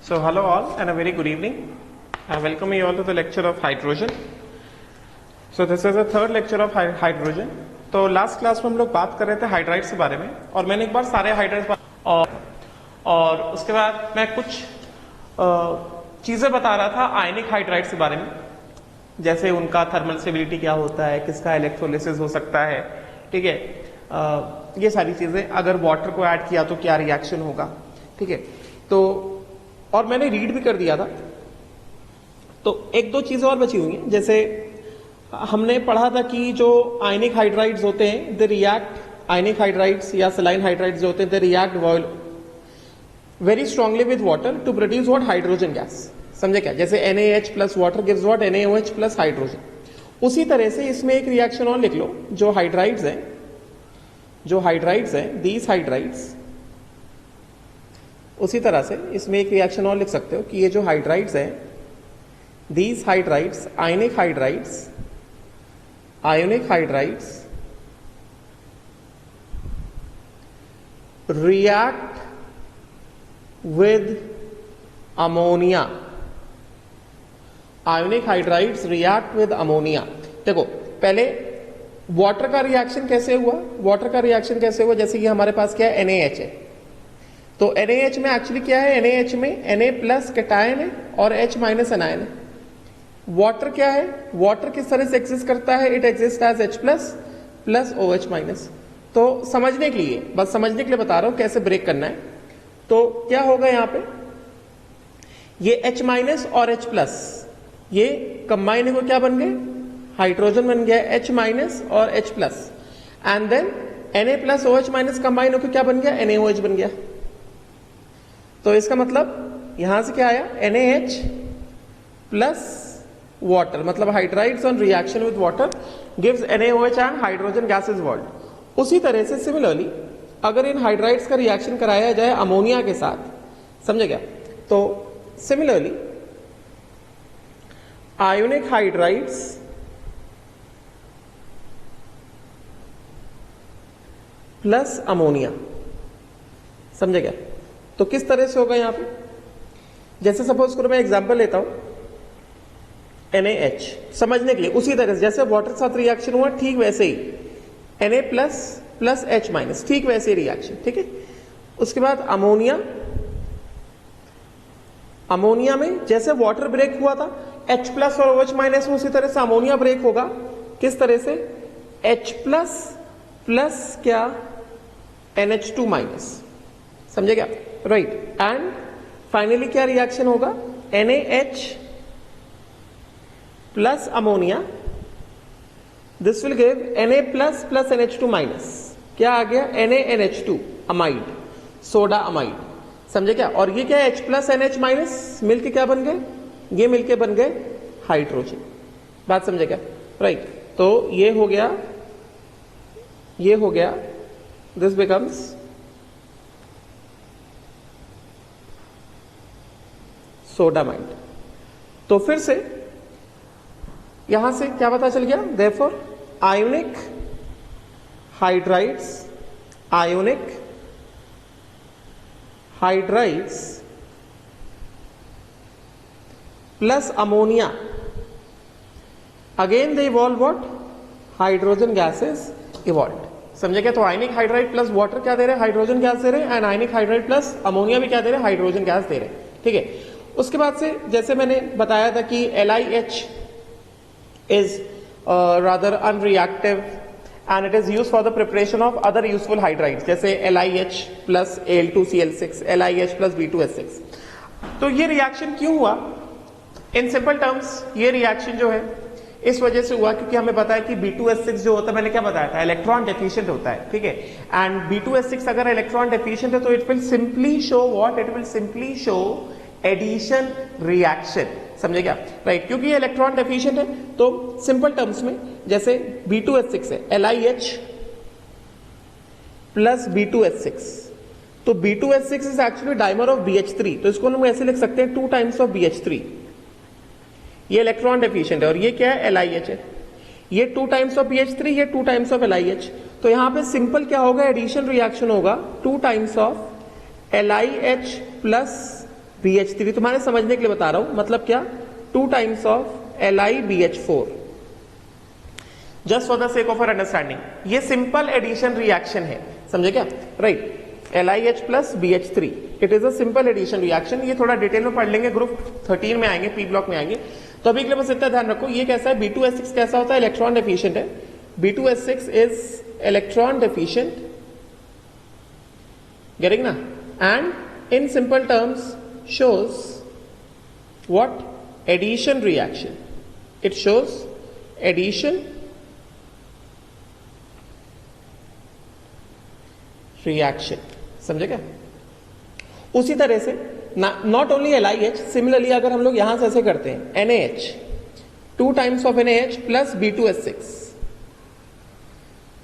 So hello all and a very good evening. I welcome you all to the lecture of hydrogen. So this is the third lecture of hydrogen. तो last class में हम लोग बात कर रहे थे hydrides के बारे में और मैंने एक बार सारे हाइड्राइड्स और उसके बाद मैं कुछ चीजें बता रहा था आयनिक हाइड्राइड्स के बारे में, जैसे उनका थर्मल स्टेबिलिटी क्या होता है, किसका इलेक्ट्रोलिसिस हो सकता है, ठीक है, ये सारी चीजें, अगर वाटर को ऐड किया तो क्या रिएक्शन होगा, ठीक है। तो और मैंने रीड भी कर दिया था। तो एक दो चीजें और बची हुई हैं, जैसे हमने पढ़ा था कि जो आयनिक हाइड्राइड्स होते हैं दे रिएक्ट, आयनिक हाइड्राइड्स या सलाइन हाइड्राइड्स जो होते हैं they react very strongly with water to produce what, hydrogen gas. समझे क्या? जैसे NaH plus water gives what, NaOH plus hydrogen. उसी तरह से इसमें एक रिएक्शन और लिख लो, जो हाइड्राइड्स हैं दीज हाइड्राइड्स, उसी तरह से इसमें एक रिएक्शन और लिख सकते हो कि ये जो हाइड्राइड्स हैं these hydrides, ionic hydrides react with ammonia. Ionic hydrides react with ammonia. देखो पहले वाटर का रिएक्शन कैसे हुआ, जैसे कि हमारे पास क्या है, NaH है। तो NaH में एक्चुअली क्या है, NaH में Na प्लस कैटायन है और H माइनस एनायन है। वाटर क्या है, वाटर किस तरह से एग्जिस्ट करता है, it exist as H plus plus OH minus. तो समझने के लिए बता रहा हूं कैसे ब्रेक करना है। तो क्या होगा यहां पे, ये H माइनस और H प्लस ये कंबाइन हो क्या बन गए, हाइड्रोजन बन गया H माइनस और H plus, and then Na plus OH minus combine होकर क्या बन गया, NaOH बन गया। तो इसका मतलब यहां से क्या आया, NaH प्लस वाटर, मतलब hydrides on reaction with water gives NaOH and hydrogen gas is evolved. उसी तरह से सिमिलरली अगर इन हाइड्राइड्स का रिएक्शन कराया जाए अमोनिया के साथ, समझे क्या, तो similarly ionic hydrides plus ammonia, समझे क्या। तो किस तरह से होगा यहां पे, जैसे सपोज करो मैं एग्जांपल लेता हूं NaH, समझने के लिए उसी तरह से जैसे वाटर के साथ रिएक्शन हुआ ठीक वैसे ही Na plus plus H minus, ठीक वैसे ही रिएक्शन, ठीक है। उसके बाद अमोनिया में जैसे वाटर ब्रेक हुआ था H प्लस और OH माइनस में, उसी तरह से अमोनिया ब्रेक होगा। किस तरह से, H प्लस प्लस क्या, NH2 माइनस, समझे क्या, राइट। एंड फाइनली क्या रिएक्शन होगा, NaH plus ammonia, this will give Na plus plus NH2 minus, क्या आ गया, NaNH2 अमाइड, सोडा अमाइड, समझे क्या। और ये क्या है, H प्लस NH माइनस मिलके क्या बन गए, ये मिलके बन गए हाइड्रोजन। बात समझे क्या, राइट। तो ये हो गया, दिस बिकम्स सोडामाइड। तो फिर से यहां से क्या पता चल गया, therefore ionic hydrides plus ammonia, again they evolve what, hydrogen gases evolve, समझे क्या। तो आयनिक हाइड्राइड प्लस वाटर क्या दे रहे हैं, हाइड्रोजन गैस दे रहे हैं, and ionic hydride plus ammonia भी क्या दे रहे हैं, हाइड्रोजन गैस दे रहे हैं, ठीक है। उसके बाद से जैसे मैंने बताया था कि LiH is rather unreactive and it is used for the preparation of other useful hydrides, जैसे LiH plus Al2Cl6, LiH plus B2S6। तो ये रिएक्शन क्यों हुआ, इन सिंपल टर्म्स ये रिएक्शन जो है इस वजह से हुआ क्योंकि हमें पता है कि B2S6 जो होता है, मैंने क्या बताया था, इलेक्ट्रॉन डेफिशिएंट होता है, ठीक है। एंड B2S6 अगर इलेक्ट्रॉन डेफिशिएंट है तो it will simply show what, it will simply show addition reaction, समझे क्या, राइट। क्योंकि ये इलेक्ट्रॉन डेफिशिएंट है तो सिंपल टर्म्स में जैसे B2S6 है LiH प्लस B2S6, तो B2S6 is actually dimer of BH3, तो इसको हम ऐसे लिख सकते हैं 2 टाइम्स ऑफ BH3। ये इलेक्ट्रॉन डेफिशिएंट है और ये क्या है, LiH है। ये 2 टाइम्स ऑफ BH3, ये 2 टाइम्स ऑफ LiH। तो यहां पे सिंपल क्या होगा, एडिशन रिएक्शन होगा 2 times of LiH plus BH3, तुम्हारे समझने के लिए बता रहा हूं, मतलब क्या, 2 times of LiBH4, just for the sake of understanding. ये सिंपल एडिशन रिएक्शन है, समझे क्या, right. LiH plus BH3, it is a simple addition reaction. ये थोड़ा डिटेल में पढ़ लेंगे, ग्रुप 13 में आएंगे, पी ब्लॉक में आएंगे। तो अभी के लिए बस इतना ध्यान रखो, ये कैसा है, B2S6 कैसा होता है, इलेक्ट्रॉन डेफिशिएंट है। B2S6 is electron deficient, getting ना, and in simple terms shows what, addition reaction, it shows addition reaction, समझे क्या। उसी तरह से नॉट ओनली LiH, सिमिलरली अगर हम लोग यहां से ऐसे करते हैं NaH, 2 times of NaH plus B2S6,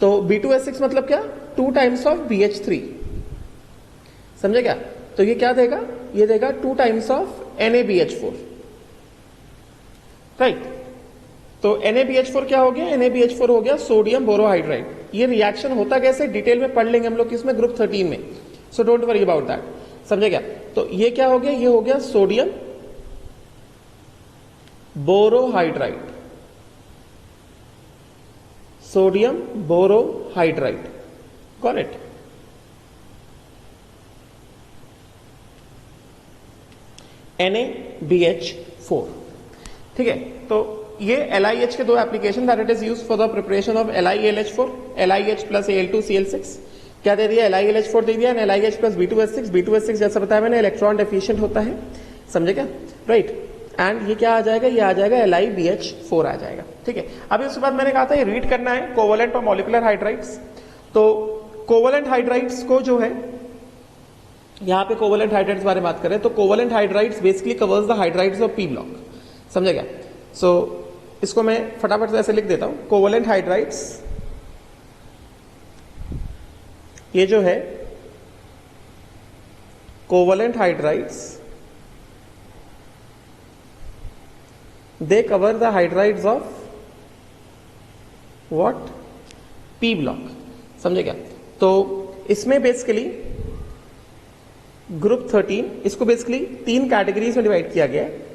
तो B2S6 मतलब क्या, 2 टाइम्स ऑफ BH3, समझे क्या। तो ये क्या देगा, ये देगा 2 टाइम्स ऑफ NaBH4, राइट। तो NaBH4 क्या हो गया, NaBH4 हो गया सोडियम बोरोहाइड्राइड। ये रिएक्शन होता कैसे, डिटेल में पढ़ लेंगे हम लोग किसमें, ग्रुप 13 में, so don't worry about that, समझे क्या। तो ये क्या हो गया, ये हो गया sodium borohydride, sodium borohydride, got it. NaBH4, ठीक है। तो ये LiH के 2 application, that it is used for the preparation of LiAlH4, LiH plus Al2Cl6, क्या दे दिया, LiAlH4 दे दिया, LiH प्लस B2S6, B2S6 जैसा बताया मैंने इलेक्ट्रॉन डेफिशिएंट होता है, समझे क्या, राइट। एंड ये क्या आ जाएगा, ये आ जाएगा LiBH4 आ जाएगा, ठीक है। अभी उसके बाद मैंने कहा था ये रीड करना है कोवलेंट और मॉलिक्यूलर हाइड्राइड्स। तो कोवलेंट हाइड्राइड्स को जो है, यहां पे कोवलेंट हाइड्राइड्स बारे में बात करें, तो covalent hydrides basically covers the hydrides of P block, समझे क्या। सो इसको मैं फटाफट से ऐसे लिख देता हूं, कोवलेंट हाइड्राइड्स, ये जो है covalent hydrides, they cover the hydrides of what, P block, समझे क्या। तो इसमें बेसिकली ग्रुप 13, इसको बेसिकली 3 कैटेगरीज में डिवाइड किया गया है,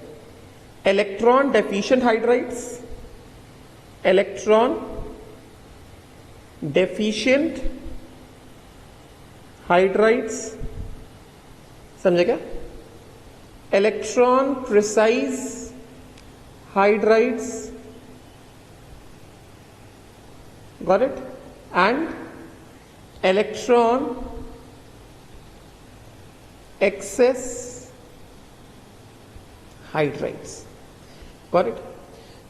electron deficient hydrides, electron deficient hydrides, समझे क्या, electron precise hydrides, got it, and electron excess hydrides, got it.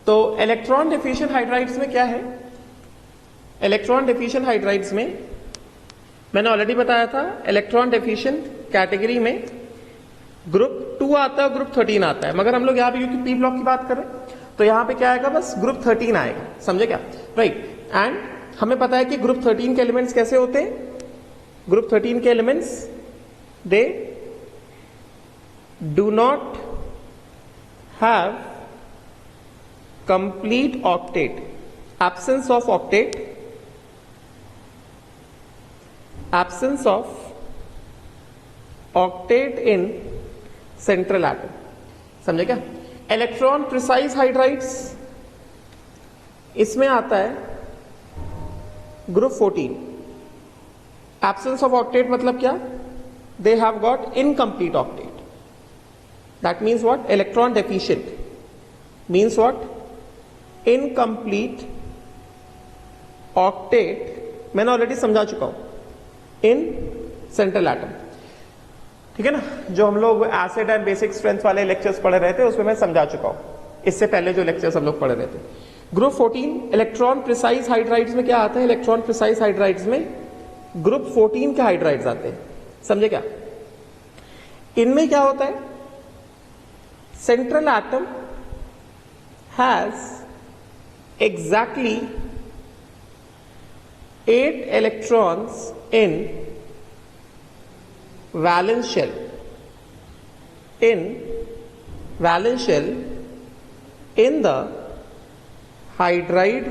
तो इलेक्ट्रॉन डेफिशिएंट हाइड्राइड्स में क्या है, इलेक्ट्रॉन डेफिशिएंट हाइड्राइड्स में मैंने ऑलरेडी बताया था, इलेक्ट्रॉन डेफिशिएंट कैटेगरी में ग्रुप 2 आता है और ग्रुप 13 आता है, मगर हम लोग यहां पे क्योंकि पी ब्लॉक की बात करें तो यहां पे क्या आएगा, बस ग्रुप 13 आएगा, समझे क्या, राइट। एंड हमें पता है कि ग्रुप 13 के एलिमेंट्स कैसे होते हैं, ग्रुप 13 के elements they do not have complete octet, absence of octet, absence of octet in central atom, समझे क्या। इलेक्ट्रॉन प्रिसाइज हाइड्राइड्स, इसमें आता है ग्रुप 14, एब्सेंस ऑफ ऑक्टेट मतलब क्या, they have got incomplete octet, that means what, electron deficient means what, incomplete octet मैंने already समझा चुका हूं, इन सेंट्रल एटम, ठीक है ना। जो हम लोग एसिड एंड बेसिक स्ट्रेंथ वाले लेक्चर्स पढ़ रहे थे उसमें मैं समझा चुका हूं, इससे पहले जो लेक्चर्स हम लोग पढ़ रहे थे। ग्रुप 14 इलेक्ट्रॉन प्रिसाइज हाइड्राइड्स में क्या आता है, इलेक्ट्रॉन प्रिसाइज हाइड्राइड्स में ग्रुप 14 के हाइड्राइड्स आते हैं, समझे क्या। इनमें क्या होता है, central atom has exactly 8 electrons in valence shell, in the hydride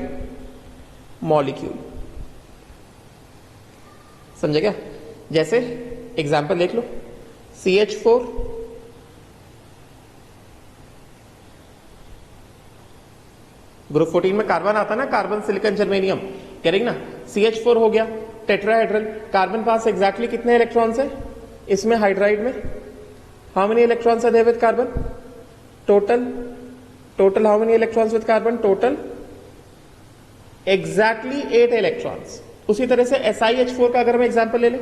molecule, समझे क्या। जैसे एग्जाम्पल देख लो, CH4 ग्रुप 14 में कार्बन आता ना, कार्बन सिलिकॉन जर्मेनियम, करेक्ट ना। CH4 हो गया टेट्राहेड्रल, कार्बन पास एग्जैक्टली कितने इलेक्ट्रॉन्स है इसमें हाइड्राइड में, how many electrons are there with carbon, total how many electrons with carbon, total exactly 8 electrons. उसी तरह से SiH4 का अगर हम एग्जांपल ले लें,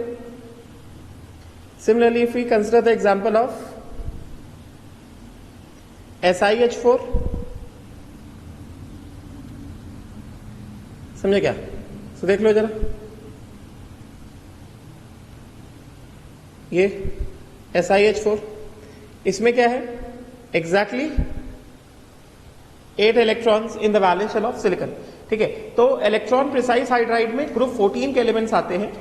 similarly if we consider the example of SiH4, समझे क्या? तो देख लो जरा, ये SiH4, इसमें क्या है exactly 8 electrons in the valence shell of silicon, ठीक है। तो इलेक्ट्रॉन प्रिसाइज हाइड्राइड में ग्रुप 14 के एलिमेंट्स आते हैं।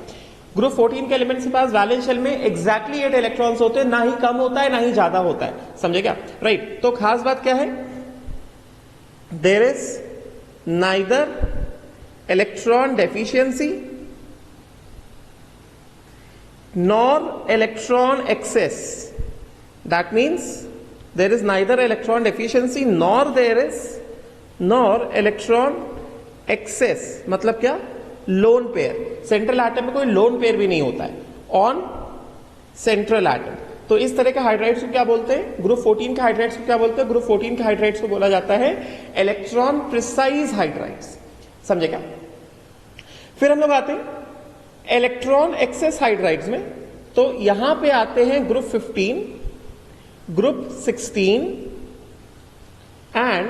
ग्रुप 14 के एलिमेंट्स के पास वैलेंस शेल में एग्जैक्टली 8 इलेक्ट्रॉन्स होते हैं, ना ही कम होता है ना ही ज्यादा होता है, समझे क्या? राइट। तो खास बात क्या है, there is neither electron deficiency nor electron excess, that means there is neither electron deficiency nor electron excess, मतलब क्या, लोन पेयर। सेंट्रल एटम में कोई लोन पेयर भी नहीं होता है ऑन सेंट्रल एटम। तो इस तरह के हाइड्राइड्स को क्या बोलते हैं, ग्रुप 14 के हाइड्राइड्स को क्या बोलते हैं, ग्रुप 14 के हाइड्राइड्स को बोला जाता है इलेक्ट्रॉन प्रिसाइज हाइड्राइड्स, समझे क्या? फिर हम लोग आते हैं इलेक्ट्रॉन एक्सेस हाइड्राइड्स में। तो यहां पे आते हैं ग्रुप 15, ग्रुप 16 एंड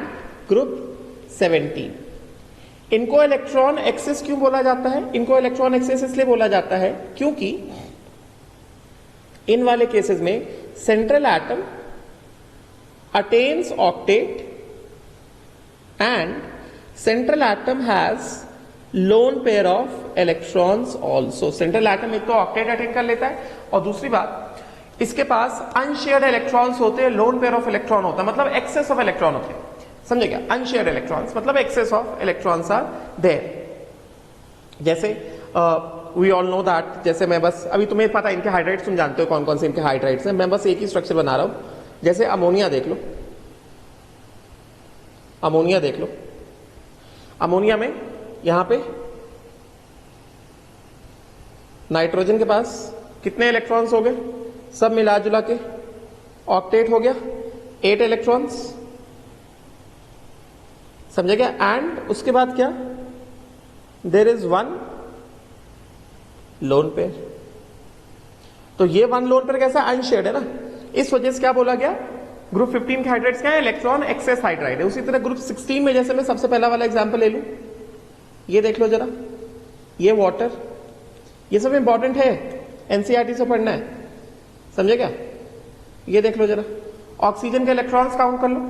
ग्रुप 17। इनको इलेक्ट्रॉन एक्सेस क्यों बोला जाता है? इनको इलेक्ट्रॉन एक्सेस इसलिए बोला जाता है क्योंकि इन वाले केसेस में central atom attains octet and central atom has lone pair of electrons also. Central atom एक तो ऑक्टेट अटेन कर लेता है और दूसरी बात इसके पास अनशेयर्ड इलेक्ट्रॉन्स होते हैं, लोन पेयर ऑफ इलेक्ट्रॉन होता है, मतलब एक्सेस ऑफ इलेक्ट्रॉन होते हैं, समझे क्या? अनशेयर्ड इलेक्ट्रॉन्स मतलब excess of electrons are there. जैसे वी ऑल नो दैट, जैसे मैं बस अभी तुम्हें पता है इनके हाइड्राइड्स, तुम जानते हो कौन कौन से इनके हाइड्राइड्स हैं, मैं बस एक ही स्ट्रक्चर बना रहा हूं। जैसे अमोनिया देख लो, अमोनिया देख लो, अमोनिया में यहां पे नाइट्रोजन के पास कितने इलेक्ट्रॉन्स हो गए, सब मिला जुला के ऑक्टेट हो गया, 8 इलेक्ट्रॉन्स, समझे क्या? एंड उसके बाद क्या, देयर इज 1 लोन पेयर। तो ये 1 लोन पेयर कैसा, अनशेयर्ड है ना, इस वजह से क्या बोला गया, ग्रुप 15 के हाइड्राइड्स क्या है, इलेक्ट्रॉन एक्सेस हाइड्राइड है। उसी तरह ग्रुप 16 में जैसे मैं सबसे पहला वाला एग्जांपल ले लूं, ये देख लो जरा, ये वाटर, ये सब इंपॉर्टेंट है, एनसीईआरटी से पढ़ना है, समझे क्या? ये देख लो जरा, ऑक्सीजन के इलेक्ट्रॉन्स काउंट कर लो,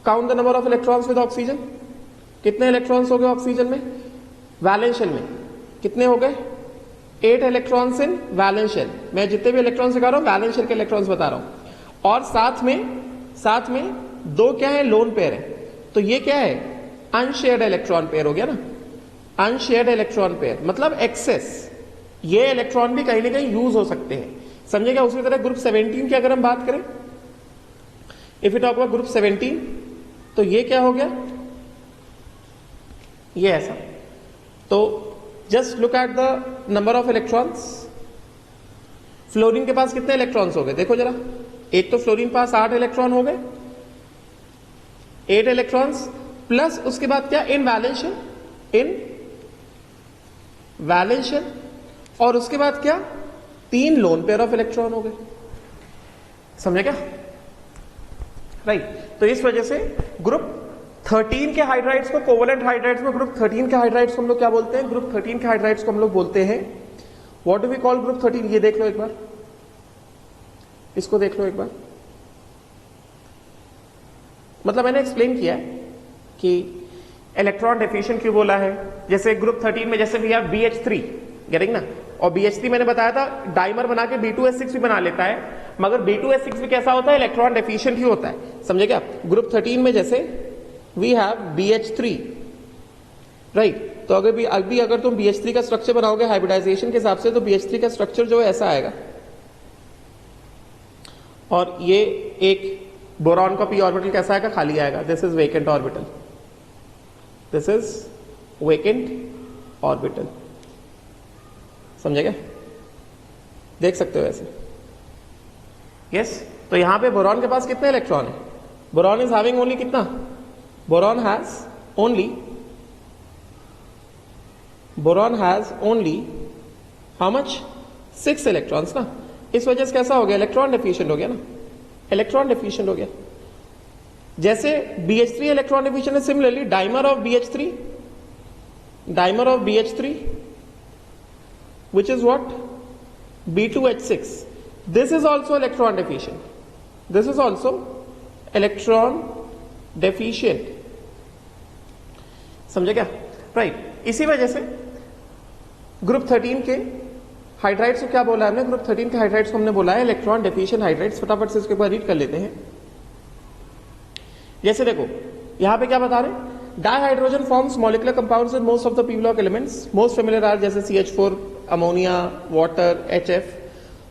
count the number of electrons with oxygen, कितने इलेक्ट्रॉन्स हो गए ऑक्सीजन में, वैलेंस शेल में कितने हो गए, 8 इलेक्ट्रॉन्स इन वैलेंस शेल। मैं जितने भी इलेक्ट्रॉन्स दिखा रहा हूं वैलेंस शेल के इलेक्ट्रॉन्स बता रहा हूं, और साथ में 2 क्या है, लोन पेयर है। तो ये क्या है, अनशेयर्ड इलेक्ट्रॉन पेयर हो गया ना, अनशेयर्ड इलेक्ट्रॉन पेयर मतलब एक्सेस, ये इलेक्ट्रॉन भी कहीं ना कहीं यूज हो सकते हैं, समझेगा? उसी तरह ग्रुप 17 की अगर हम बात करें, if you talk about group 17, तो ये क्या हो गया, ये ऐसा। तो just look at the number of electrons. Fluorine के पास कितने इलेक्ट्रॉन्स हो गए, देखो जरा, एक तो फ्लोरीन पास 8 इलेक्ट्रॉन हो गए, 8 इलेक्ट्रॉन्स प्लस उसके बाद क्या, इन वैलेंस शेल, और उसके बाद क्या, 3 लोन पेयर ऑफ इलेक्ट्रॉन हो गए, समझे क्या? राइट। तो इस वजह से ग्रुप 13 के हाइड्राइड्स को, कोवलेंट हाइड्राइड्स में ग्रुप 13 के हाइड्राइड्स को हम लोग क्या बोलते हैं, ग्रुप 13 के हाइड्राइड्स को हम लोग बोलते हैं, what do we call group 13? ये देख लो एक बार, इसको देख लो एक बार, मतलब मैंने एक्सप्लेन किया है कि इलेक्ट्रॉन डेफिशिएंट क्यों बोला है। जैसे ग्रुप 13 में जैसे वी हैव BH3, गेटिंग ना, और BH3 मैंने बताया था डाइमर बना के B2S6 भी बना लेता है, मगर B2S6 भी कैसा होता है, इलेक्ट्रॉन डेफिशिएंट ही होता है, समझे क्या? ग्रुप 13 में जैसे वी हैव BH3, राइट। तो अगर तुम BH3 का स्ट्रक्चर बनाओगे हाइब्रिडाइजेशन के हिसाब से, तो BH3 का स्ट्रक्चर जो है ऐसा आएगा, और ये एक बोरॉन का p ऑर्बिटल कैसा आएगा, खाली आएगा, this is vacant orbital, this is vacant orbital, समझे क्या, देख सकते हो ऐसे, यस। तो यहां पे बोरॉन के पास कितने इलेक्ट्रॉन है, बोरॉन इज हैविंग ओनली कितना, boron has only how much, 6 electrons ना, इस वजह से कैसा हो गया, इलेक्ट्रॉन डेफिशिएंट हो गया ना, इलेक्ट्रॉन डेफिशिएंट हो गया। जैसे BH3 इलेक्ट्रॉन डेफिशिएंट है, similarly dimer of BH3 which is what, B2H6, this is also electron deficient, this is also electron deficient, समझे क्या, राइट। इसी वजह से ग्रुप 13 के हाइड्राइड्स को क्या बोला हमने, ग्रुप 13 के हाइड्राइड्स को हमने बोला है इलेक्ट्रॉन डेफिशिएंट हाइड्राइड्स। फटाफट से इसके ऊपर रीड कर लेते हैं। जैसे देखो यहां पे क्या बता रहे हैं, dihydrogen forms molecular compounds in most of the p block elements, most familiar are जैसे CH4, ammonia, water, HF।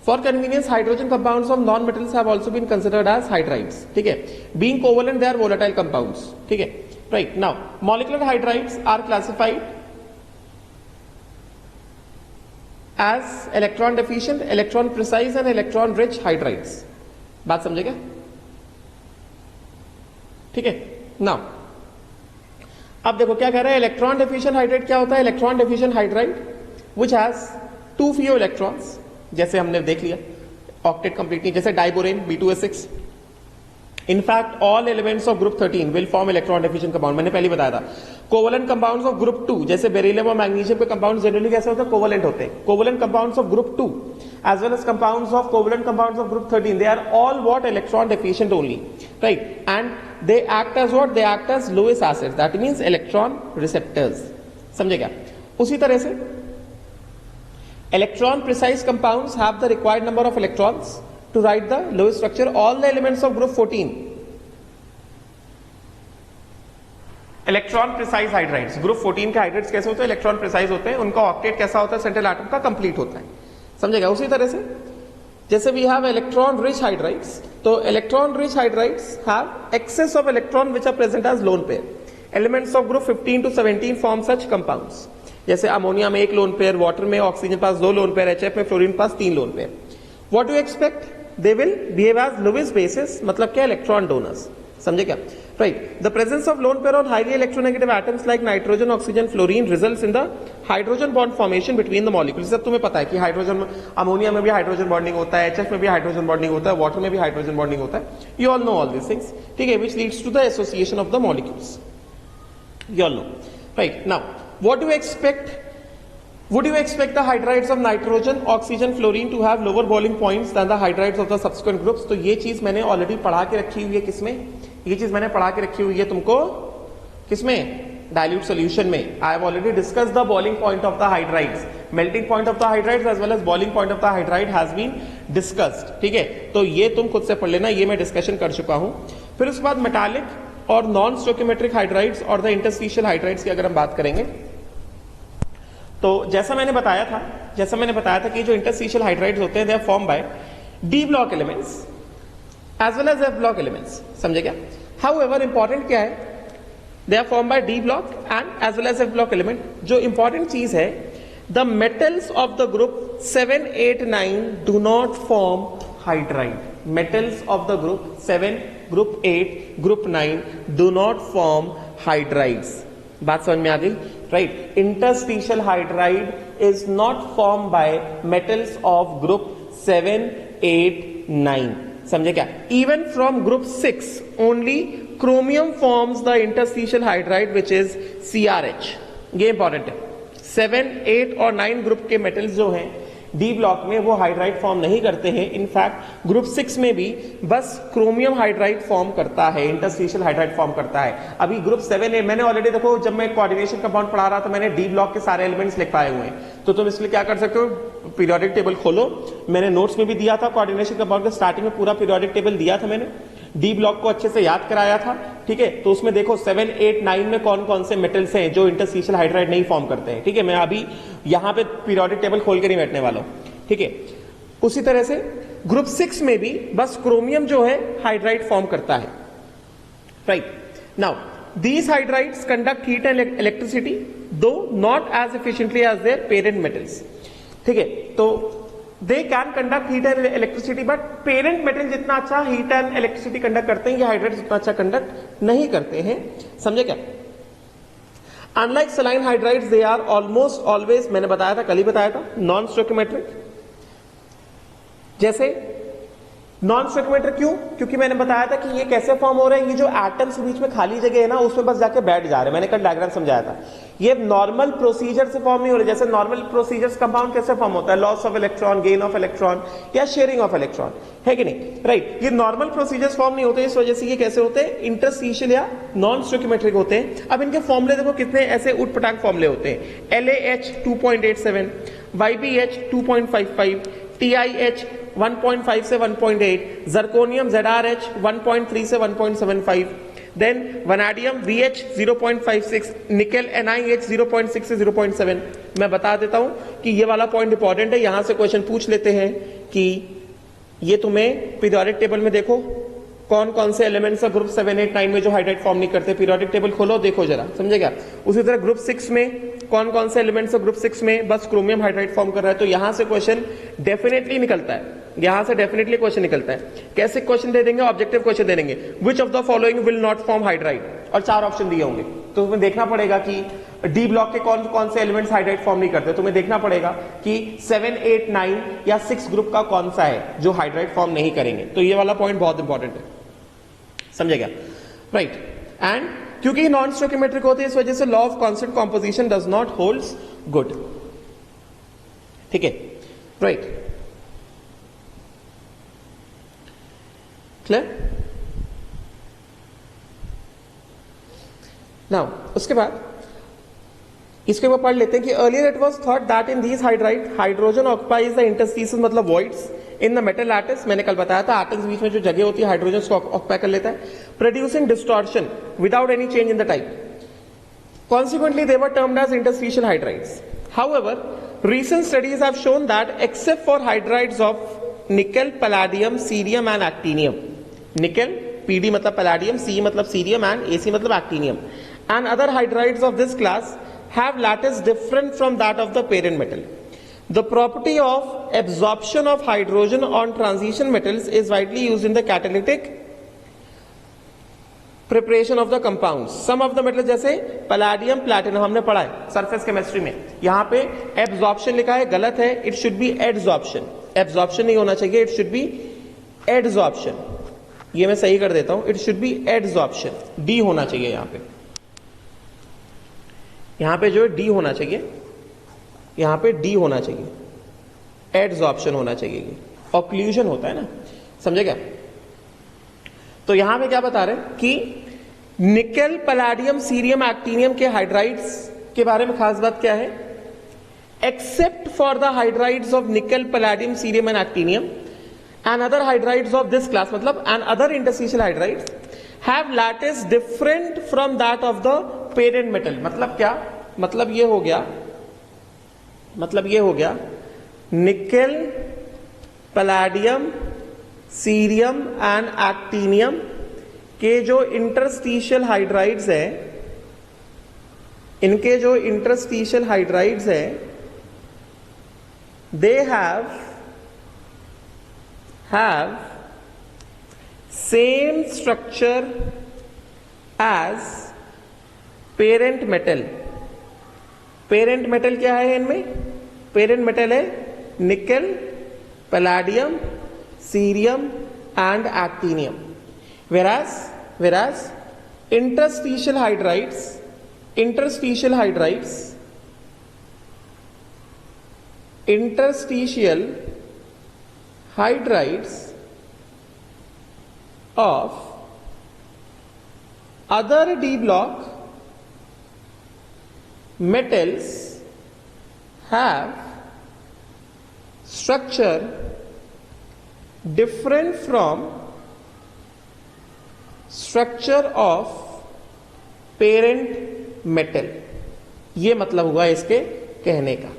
For convenience hydrogen compounds of non metals have also been considered as hydrides, ठीक है, being covalent they are volatile compounds, ठीक है, right. Now molecular hydrides are classified as electron deficient, electron precise and electron rich hydrides. बात समझे क्या, ठीक है। Now अब देखो क्या कह रहा है, इलेक्ट्रॉन डेफिशिएंट हाइड्राइड क्या होता है, electron deficient hydride which has 2 fewer electrons, जैसे हमने देख लिया ऑक्टेट कंप्लीट नहीं, जैसे diborane B2H6। In fact all elements of group 13 will form electron deficient compound, मैंने पहले बताया था। कोवलेंट कंपाउंड्स ऑफ ग्रुप 2 जैसे बेरिलियम और मैग्नीशियम के कंपाउंड्स जनरली कैसे होते हैं, कोवलेंट होते हैं। Covalent compounds of group 2 as well as compounds of covalent compounds of group 13, they are all what, electron deficient only, right, and they act as what, they act as Lewis acids, that means electron receptors, समझे क्या। उसी तरह से electron precise compounds have the required number of electrons to write the Lewis structure. All the elements of group 14 electron precise hydrides, group 14 के hydrides कैसे होते हैं, electron precise होते हैं, उनका ऑक्टेट कैसा होता है, सेंट्रल एटम का कंप्लीट होता है, समझेगा। उसी तरह से जैसे we have electron rich hydrides, तो electron rich hydrides have excess of electron which are present as lone pair. Elements of group 15 to 17 form such compounds, जैसे अमोनिया में 1 लोन पेयर, वाटर में ऑक्सीजन पास 2 लोन पेयर, HF में fluorine पास 3 lone pair. What do expect, they will behave as Lewis bases, मतलब क्या, electron donors, समझे क्या, right. The presence of lone pair on highly electronegative atoms like nitrogen, oxygen, fluorine results in the hydrogen bond formation between the molecules. सब तुम्हें पता है कि hydrogen, ammonia में भी हाइड्रोजन बॉन्डिंग होता है, HF में भी हाइड्रोजन बॉन्डिंग होता है, वाटर में भी हाइड्रोजन बॉन्डिंग होता है, you all know all this things, ठीक है, which leads to the association of the molecules, you all know, right. Now what do expect, would you expect the hydrides of nitrogen, oxygen, fluorine to have lower boiling points than the hydrides of the subsequent groups? तो ये चीज मैंने already पढ़ा के रखी हुई है, किसमें, ये चीज मैंने पढ़ा के रखी हुई है तुमको, किसमें, डाइल्यूट सॉल्यूशन में। I have already discussed the boiling point of the hydrides, melting point of the hydrides as well as boiling point of the hydride has been discussed, ठीक है। तो ये तुम खुद से पढ़ लेना, ये मैं डिस्कशन कर चुका हूं। फिर उसके बाद मेटालिक और नॉन स्टोइकियोमेट्रिक हाइड्राइड्स और द इंटरस्टिशियल हाइड्राइड्स की अगर हम बात करेंगे, तो जैसा मैंने बताया था कि जो इंटरस्टिशियल हाइड्राइड्स होते हैं they are form by d block elements as well as f block elements, समझे क्या। हाउएवर इंपॉर्टेंट क्या है, they are form by d block and as well as f block element. जो इंपॉर्टेंट चीज है, the metals of the group 7, 8, 9 do not form hydride. Metals of the group 7, group 8, group 9 do not form hydrides. बात समझ में आ गई, right. Interstitial hydride is not form by metals of group 7, 8, 9, समझे क्या। Even from group 6 only chromium forms the interstitial hydride which is CrH। ये important है। 7, 8 और 9 ग्रुप के मेटल्स जो हैं डी ब्लॉक में वो हाइड्राइड फॉर्म नहीं करते हैं। इनफैक्ट ग्रुप 6 में भी बस क्रोमियम हाइड्राइड फॉर्म करता है, इंटरस्टिशियल हाइड्राइड फॉर्म करता है। अभी ग्रुप 7 है, मैंने ऑलरेडी देखो जब मैं कोऑर्डिनेशन कंपाउंड पढ़ा रहा था मैंने डी ब्लॉक के सारे एलिमेंट्स लिख पाए हुए हैं। तो तुम इसलिए क्या कर सकते हो, पीरियोडिक टेबल खोलो, मैंने नोट्स में भी दिया था कोऑर्डिनेशन कंपाउंड के स्टार्टिंग में पूरा पीरियोडिक टेबल दिया था मैंने, डी ब्लॉक को अच्छे से याद कराया था, ठीक है। तो उसमें देखो 7, 8, 9 में कौन कौन से मेटल्स हैं जो इंटरस्टिशियल हाइड्राइड नहीं फॉर्म करते हैं, ठीक है। मैं अभी यहां पे पीरियोडिक टेबल खोल के नहीं बैठने वाला हूं, ठीक है। उसी तरह से ग्रुप 6 में भी बस क्रोमियम जो है हाइड्राइड फॉर्म करता है, right. Now these hydrides conduct heat and electricity though not as efficiently as their parent metals, ठीक है। तो they can conduct heat and electricity but parent metal जितना अच्छा heat and electricity conduct करते हैं ये hydrides उतना अच्छा conduct नहीं करते हैं, समझे क्या। Unlike saline hydrides they are almost always, मैंने बताया था, कल ही बताया था, नॉन स्टोइकोमेट्रिक। जैसे नॉन स्टोइकोमेट्रिक क्यों? क्योंकि मैंने बताया था कि ये कैसे फॉर्म हो रहे हैं, ये जो एटम्स के बीच में खाली जगह है ना उसमें बस जाके बैठ जा रहे हैं, मैंने कल डायग्राम समझाया था। ये नॉर्मल प्रोसीजर से फॉर्म नहीं हो रहे। जैसे नॉर्मल प्रोसीजर्स कंपाउंड कैसे फॉर्म होता है, loss of electron, gain of electron या शेयरिंग ऑफ इलेक्ट्रॉन, है कि नहीं, राइट। ये नॉर्मल प्रोसीजर्स फॉर्म नहीं होते, इस वजह से ये कैसे होते हैं, इंटरस्टिशियल या नॉन स्टोइकोमेट्रिक होते हैं। अब इनके फॉर्मूले देखो कितने ऐसे उठ पटांग फॉर्मूले होते हैं। LaH 2.87, YbH 2.55, TiH 1.5 से 1.8, जर्कोनियम ZrH 1.3 से 1.75, then vanadium VH 0.56, nickel NiH 0.6 से 0.7। मैं बता देता हूं कि ये वाला पॉइंट इंपॉर्टेंट है, यहां से क्वेश्चन पूछ लेते हैं कि ये तुम्हें पीरियोडिक टेबल में देखो कौन कौन से एलिमेंट्स है ग्रुप 7, 8, 9 में जो हाइड्राइड फॉर्म नहीं करते, पीरियोडिक टेबल खोलो देखो जरा, समझेगा। उसी तरह ग्रुप 6 में कौन कौन से एलिमेंट्स है ग्रुप 6 में बस क्रोमियम हाइड्राइड फॉर्म कर रहा है, तो यहां से क्वेश्चन डेफिनेटली निकलता है, यहां से डेफिनेटली क्वेश्चन निकलता है। कैसे क्वेश्चन दे देंगे, ऑब्जेक्टिव क्वेश्चन दे देंगे, विच of the following will not form hydride, और 4 ऑप्शन दिए होंगे। तो तुम्हें देखना पड़ेगा कि डी ब्लॉक के कौन कौन से एलिमेंट्स हाइड्राइड फॉर्म नहीं करते, तुम्हें देखना पड़ेगा कि 7, 8, 9 या 6 ग्रुप का कौन सा है जो हाइड्राइड फॉर्म नहीं करेंगे। तो ये वाला पॉइंट बहुत इंपॉर्टेंट है, समझेगा, राइट। एंड क्योंकि नॉन स्टोइकोमेट्रिक होते हैं इस वजह से law of constant composition does not holds good, ठीक है, राइट, क्लियर। नाउ उसके बाद इसके ऊपर पढ़ लेते हैं कि earlier it was thought that in these hydride hydrogen occupies the interstices मतलब voids in the metal lattice. मैंने कल बताया था एटम्स बीच में जो जगह होती है हाइड्रोजन को ऑक्युपाई कर लेता है, producing distortion without any change in the type. Consequently, they were termed as interstitial hydrides. However, recent studies have shown that except for hydrides of nickel, palladium, cerium and actinium, nickel, Pd मतलब palladium, Ce मतलब cerium and Ac मतलब actinium, and other hydrides of this class have lattice different from that of the parent metal. The property of absorption of hydrogen on transition metals is widely used in the catalytic preparation of the compounds. Some of the metal जैसे palladium, platinum हमने पढ़ा है surface chemistry में, यहां पे absorption लिखा है, गलत है, it should be adsorption, absorption नहीं होना चाहिए, इट शुड बी एडजॉर्प्शन। ये मैं सही कर देता हूं, it should be adsorption, D होना चाहिए यहां पे जो है डी होना चाहिए, यहां पे डी होना चाहिए, एडजॉर्प्शन होना चाहिए, ऑक्लूजन होता है ना, समझे क्या। तो यहां पे क्या बता रहे हैं कि निकेल, पैलाडियम, सीरियम, एक्टिनियम के हाइड्राइड्स के बारे में खास बात क्या है, except for the hydrides of nickel, palladium, cerium and actinium and other hydrides of this class मतलब and other interstitial hydrides have lattice different from that of the parent metal. मतलब क्या, मतलब ये हो गया nickel, palladium, cerium and actinium के जो interstitial hydrides है, इनके जो इंटरस्टिशियल हाइड्राइड्स है, they have same structure as parent metal. Parent metal क्या है इनमें, पेरेंट मेटल है nickel, palladium, cerium and actinium, whereas interstitial hydrides of other d block metals have structure different from structure of parent metal। ये मतलब हुआ इसके कहने का,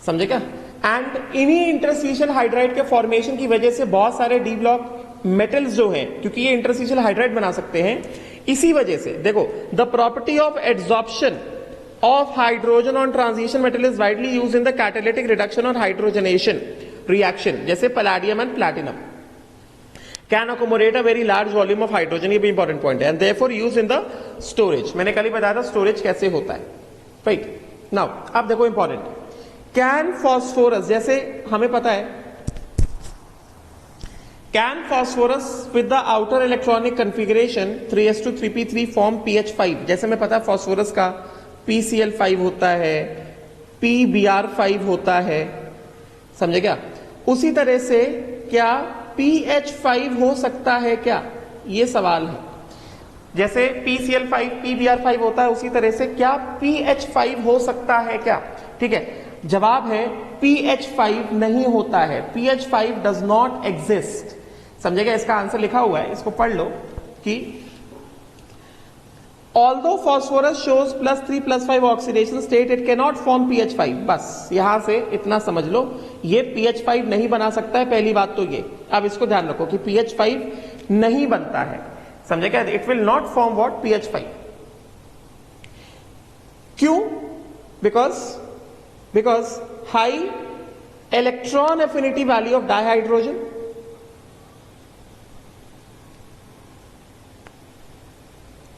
समझे क्या। एंड इन्हीं इंटरस्टिशियल हाइड्राइड के फॉर्मेशन की वजह से बहुत सारे डी ब्लॉक मेटल्स जो हैं, क्योंकि ये इंटरस्टिशियल हाइड्राइड बना सकते हैं, इसी वजह से देखो the property of adsorption of hydrogen on transition metal is widely used in the catalytic reduction और हाइड्रोजनेशन रिएक्शन, जैसे palladium and platinum can accommodate a very large volume of hydrogen, ये भी इंपॉर्टेंट पॉइंट है, and therefore used in the storage. मैंने कल ही बताया था स्टोरेज कैसे होता है, राइट। नाउ अब देखो इंपॉर्टेंट, कैन फॉस्फोरस, जैसे हमें पता है can phosphorus with the outer electronic configuration 3s2 3p3 form pH5, जैसे हमें पता है फॉस्फोरस का PCl5 होता है, PBr5 होता है, समझे क्या? उसी तरह से क्या PH5 हो सकता है क्या, ये सवाल है। जैसे PCl5 PBr5 होता है, उसी तरह से क्या PH5 हो सकता है क्या? ठीक है, जवाब है PH5 नहीं होता है, PH5 डज नॉट एग्जिस्ट। समझेगा? इसका आंसर लिखा हुआ है, इसको पढ़ लो कि although phosphorus shows +3 +5 oxidation state it cannot form PH5। बस यहां से इतना समझ लो, ये PH5 नहीं बना सकता है, पहली बात तो ये। अब इसको ध्यान रखो कि PH5 नहीं बनता है, समझेगा? It will not form what PH5। क्यों? Because high electron affinity value of dihydrogen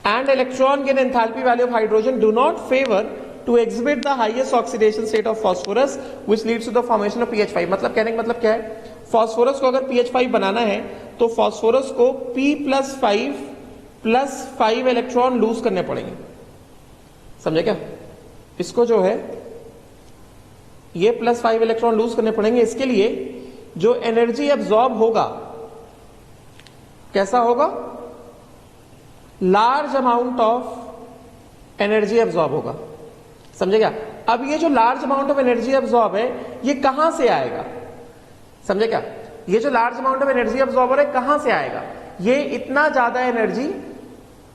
and electron gain enthalpy value of hydrogen do not favor to exhibit the highest oxidation state of phosphorus which leads to the formation of PH5। मतलब कहने का मतलब क्या है, phosphorus को अगर PH5 बनाना है तो फॉस्फोरस को P+5 इलेक्ट्रॉन लूज करने पड़ेंगे, समझे क्या? इसको जो है ये +5 इलेक्ट्रॉन लूज करने पड़ेंगे। इसके लिए जो एनर्जी एब्जॉर्ब होगा कैसा होगा? Large amount of energy absorb होगा, समझे क्या? अब ये जो large amount of energy absorb है ये कहां से आएगा, समझे क्या? ये जो large amount of energy absorber है कहां से आएगा? ये इतना ज्यादा एनर्जी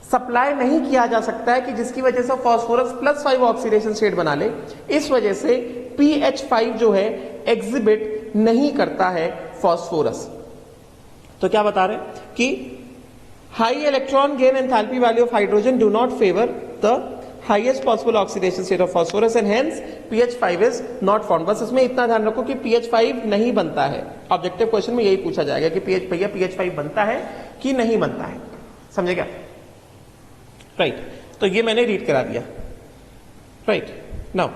सप्लाई नहीं किया जा सकता है कि जिसकी वजह से फॉस्फोरस +5 ऑक्सीडेशन स्टेट बना ले। इस वजह से PH5 जो है एग्जिबिट नहीं करता है फॉस्फोरस। तो क्या बता रहे हैं कि high electron gain enthalpy value of hydrogen do not favor the highest possible oxidation state of phosphorus and hence PH5 is not formed। बस इसमें इतना ध्यान रखो कि PH5 नहीं बनता है। ऑब्जेक्टिव क्वेश्चन में यही पूछा जाएगा कि भैया PH5 बनता है कि नहीं बनता है, समझे क्या? राइट, तो ये मैंने रीड करा दिया, राइट। नाउ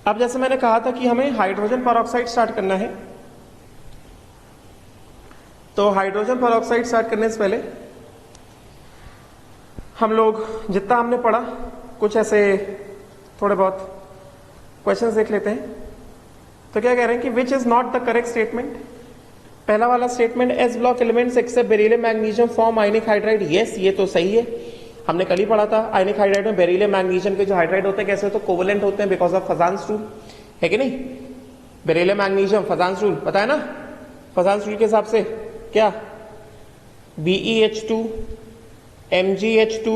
अब जैसे मैंने कहा था कि हमें हाइड्रोजन पेरोक्साइड स्टार्ट करना है, तो हाइड्रोजन पेरोक्साइड स्टार्ट करने से पहले हम लोग जितना हमने पढ़ा कुछ ऐसे थोड़े बहुत क्वेश्चंस देख लेते हैं। तो क्या कह रहे हैं कि which is not the correct statement. पहला वाला statement, s block elements except beryllium magnesium form ionic hydride. Yes, ये तो सही है, हमने कल ही पढ़ा था। आयनिक हाइड्राइड में बेरिलियम मैग्नीशियम के जो हाइड्राइड होते हैं कैसे होते हैं? कोवलेंट होते हैं बिकॉज ऑफ फजान्स रूल, है कि नहीं? बेरिलियम मैग्नीशियम फजान्स रूल पता है ना? फजान्स रूल के हिसाब से क्या BeH2 MgH2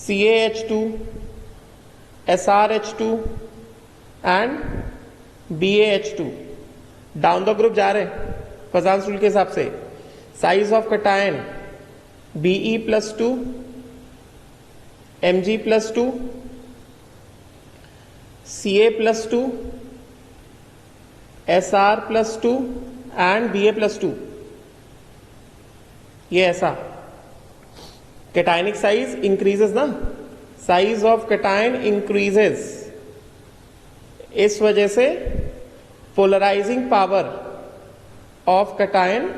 CaH2 SrH2 and BaH2 down the group जा रहे हैं फजान्स रूल के हिसाब से। Size of cation Be+2 Mg+2 Ca+2 Sr+2 and Ba+2। ये ऐसा कैटायनिक साइज इंक्रीजेस ना, साइज ऑफ कैटायन इंक्रीजेस, इस वजह से polarising power of cation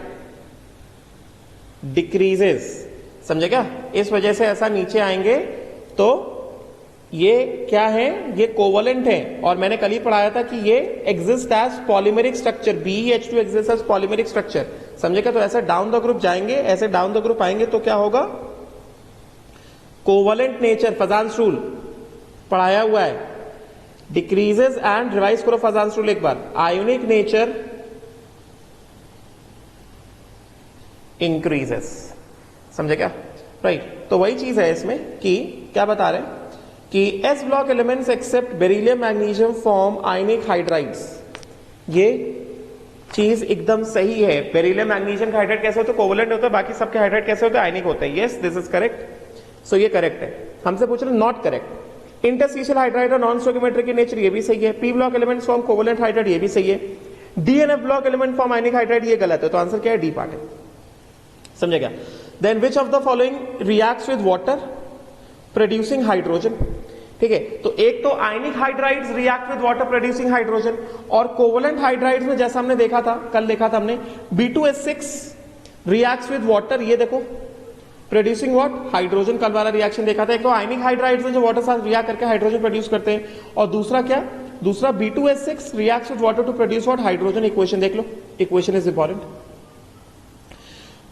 decreases, समझे क्या? इस वजह से ऐसा नीचे आएंगे। तो ये क्या है? ये कोवलेंट है, और मैंने कल ही पढ़ाया था कि ये exist as polymeric structure. BeH2 exist as polymeric structure, समझेगा? तो ऐसे डाउन द ग्रुप जाएंगे, ऐसे डाउन द ग्रुप आएंगे तो क्या होगा? कोवलेंट नेचर फजान्स रूल पढ़ाया हुआ है, डिक्रीजेस एंड रिवाइज करो फजान्स रूल एक बार। आयोनिक नेचर इंक्रीजेस, समझे क्या? राइट, तो वही चीज है इसमें कि क्या बता रहे हैं कि s block elements except beryllium magnesium form ionic hydrides. ये चीज एकदम सही है। बेरिलियम मैग्नीशियम हाइड्राइड कैसे होते हैं? कोवलेंट होते हैं। बाकी सबके हाइड्राइड कैसे होते हैं? आयनिक होते हैं। Yes, this is correct. So ये करेक्ट है। हमसे पूछ रहे नॉट करेक्ट। इंटरस्टिशियल हाइड्राइड और नॉन स्टोइकियोमेट्रिक की नेचर, ये भी सही है। P block elements form covalent hydride, ये भी सही है। D and F block element form ionic hydride, ये गलत है। तो आंसर क्या है? डी पार्ट है। समझेगा? Then which of the following reacts with water producing hydrogen? ठीक है, तो एक तो ionic hydrides react with water producing hydrogen, और कोवलेंट हाइड्राइड्स में जैसा हमने देखा था, कल देखा था हमने, B2H6 रिएक्ट्स विद वाटर, ये देखो प्रोड्यूसिंग व्हाट? हाइड्रोजन। कल वाला रिएक्शन देखा था। एक तो आयनिक हाइड्राइड्स में जो वाटर साथ रिएक्ट करके हाइड्रोजन प्रोड्यूस करते हैं, और दूसरा क्या? दूसरा B2H6 reacts with water to produce what? Hydrogen. Equation देख लो, इक्वेशन इज इंपॉर्टेंट।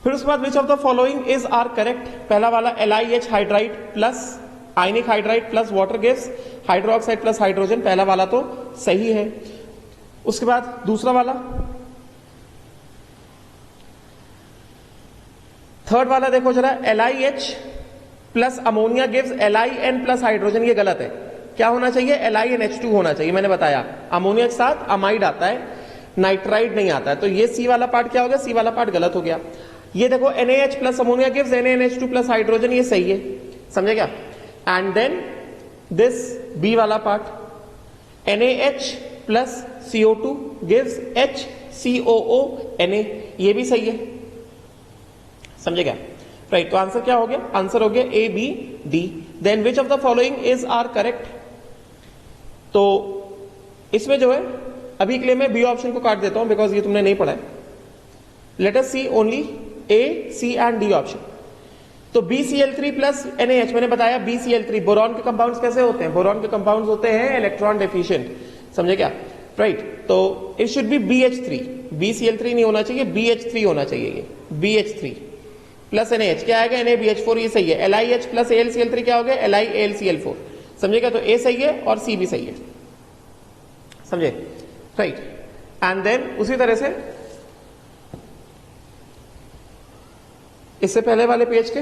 फिर उसके बाद which of the following is are correct? पहला वाला LiH hydride plus ionic hydride plus water gives hydroxide plus hydrogen, पहला वाला तो सही है। उसके बाद दूसरा वाला, थर्ड वाला देखो जरा, LiH plus ammonia gives LiN plus hydrogen, ये गलत है। क्या होना चाहिए? LiNH2 होना चाहिए। मैंने बताया अमोनिया के साथ अमाइड आता है, नाइट्राइड नहीं आता है। तो ये सी वाला पार्ट क्या हो गया? सी वाला पार्ट गलत हो गया। ये देखो NaH plus ammonia gives NaNH2 plus hydrogen, ये सही है। समझे क्या? एंड देन दिस बी वाला part, NaH plus CO2 gives HCOONA, ये भी सही है। समझे क्या? राइट, तो आंसर क्या हो गया? आंसर हो गया A, B, D। Then which of the following is are correct? तो इसमें जो है अभी के लिए मैं बी ऑप्शन को काट देता हूं, बिकॉज ये तुमने नहीं पढ़ा है। Let us see only A, C and D option. तो BCl3 प्लस NaH, मैंने बताया BCl3, बोरॉन के कंपाउंड्स कैसे होते हैं? बोरॉन के कंपाउंड्स होते हैं इलेक्ट्रॉन डेफिशिएंट। समझे क्या? राइट, तो it should be BH3, BCl3 नहीं होना चाहिए, BH3 होना चाहिए। ये BH3 प्लस NaH क्या आएगा? NaBH4, ये सही है। LiH प्लस AlCl3 क्या हो गया? LiAlCl4। समझेगा? तो A सही है और C भी सही है। समझे? राइट, एंड देन उसी तरह से इससे पहले वाले पेज के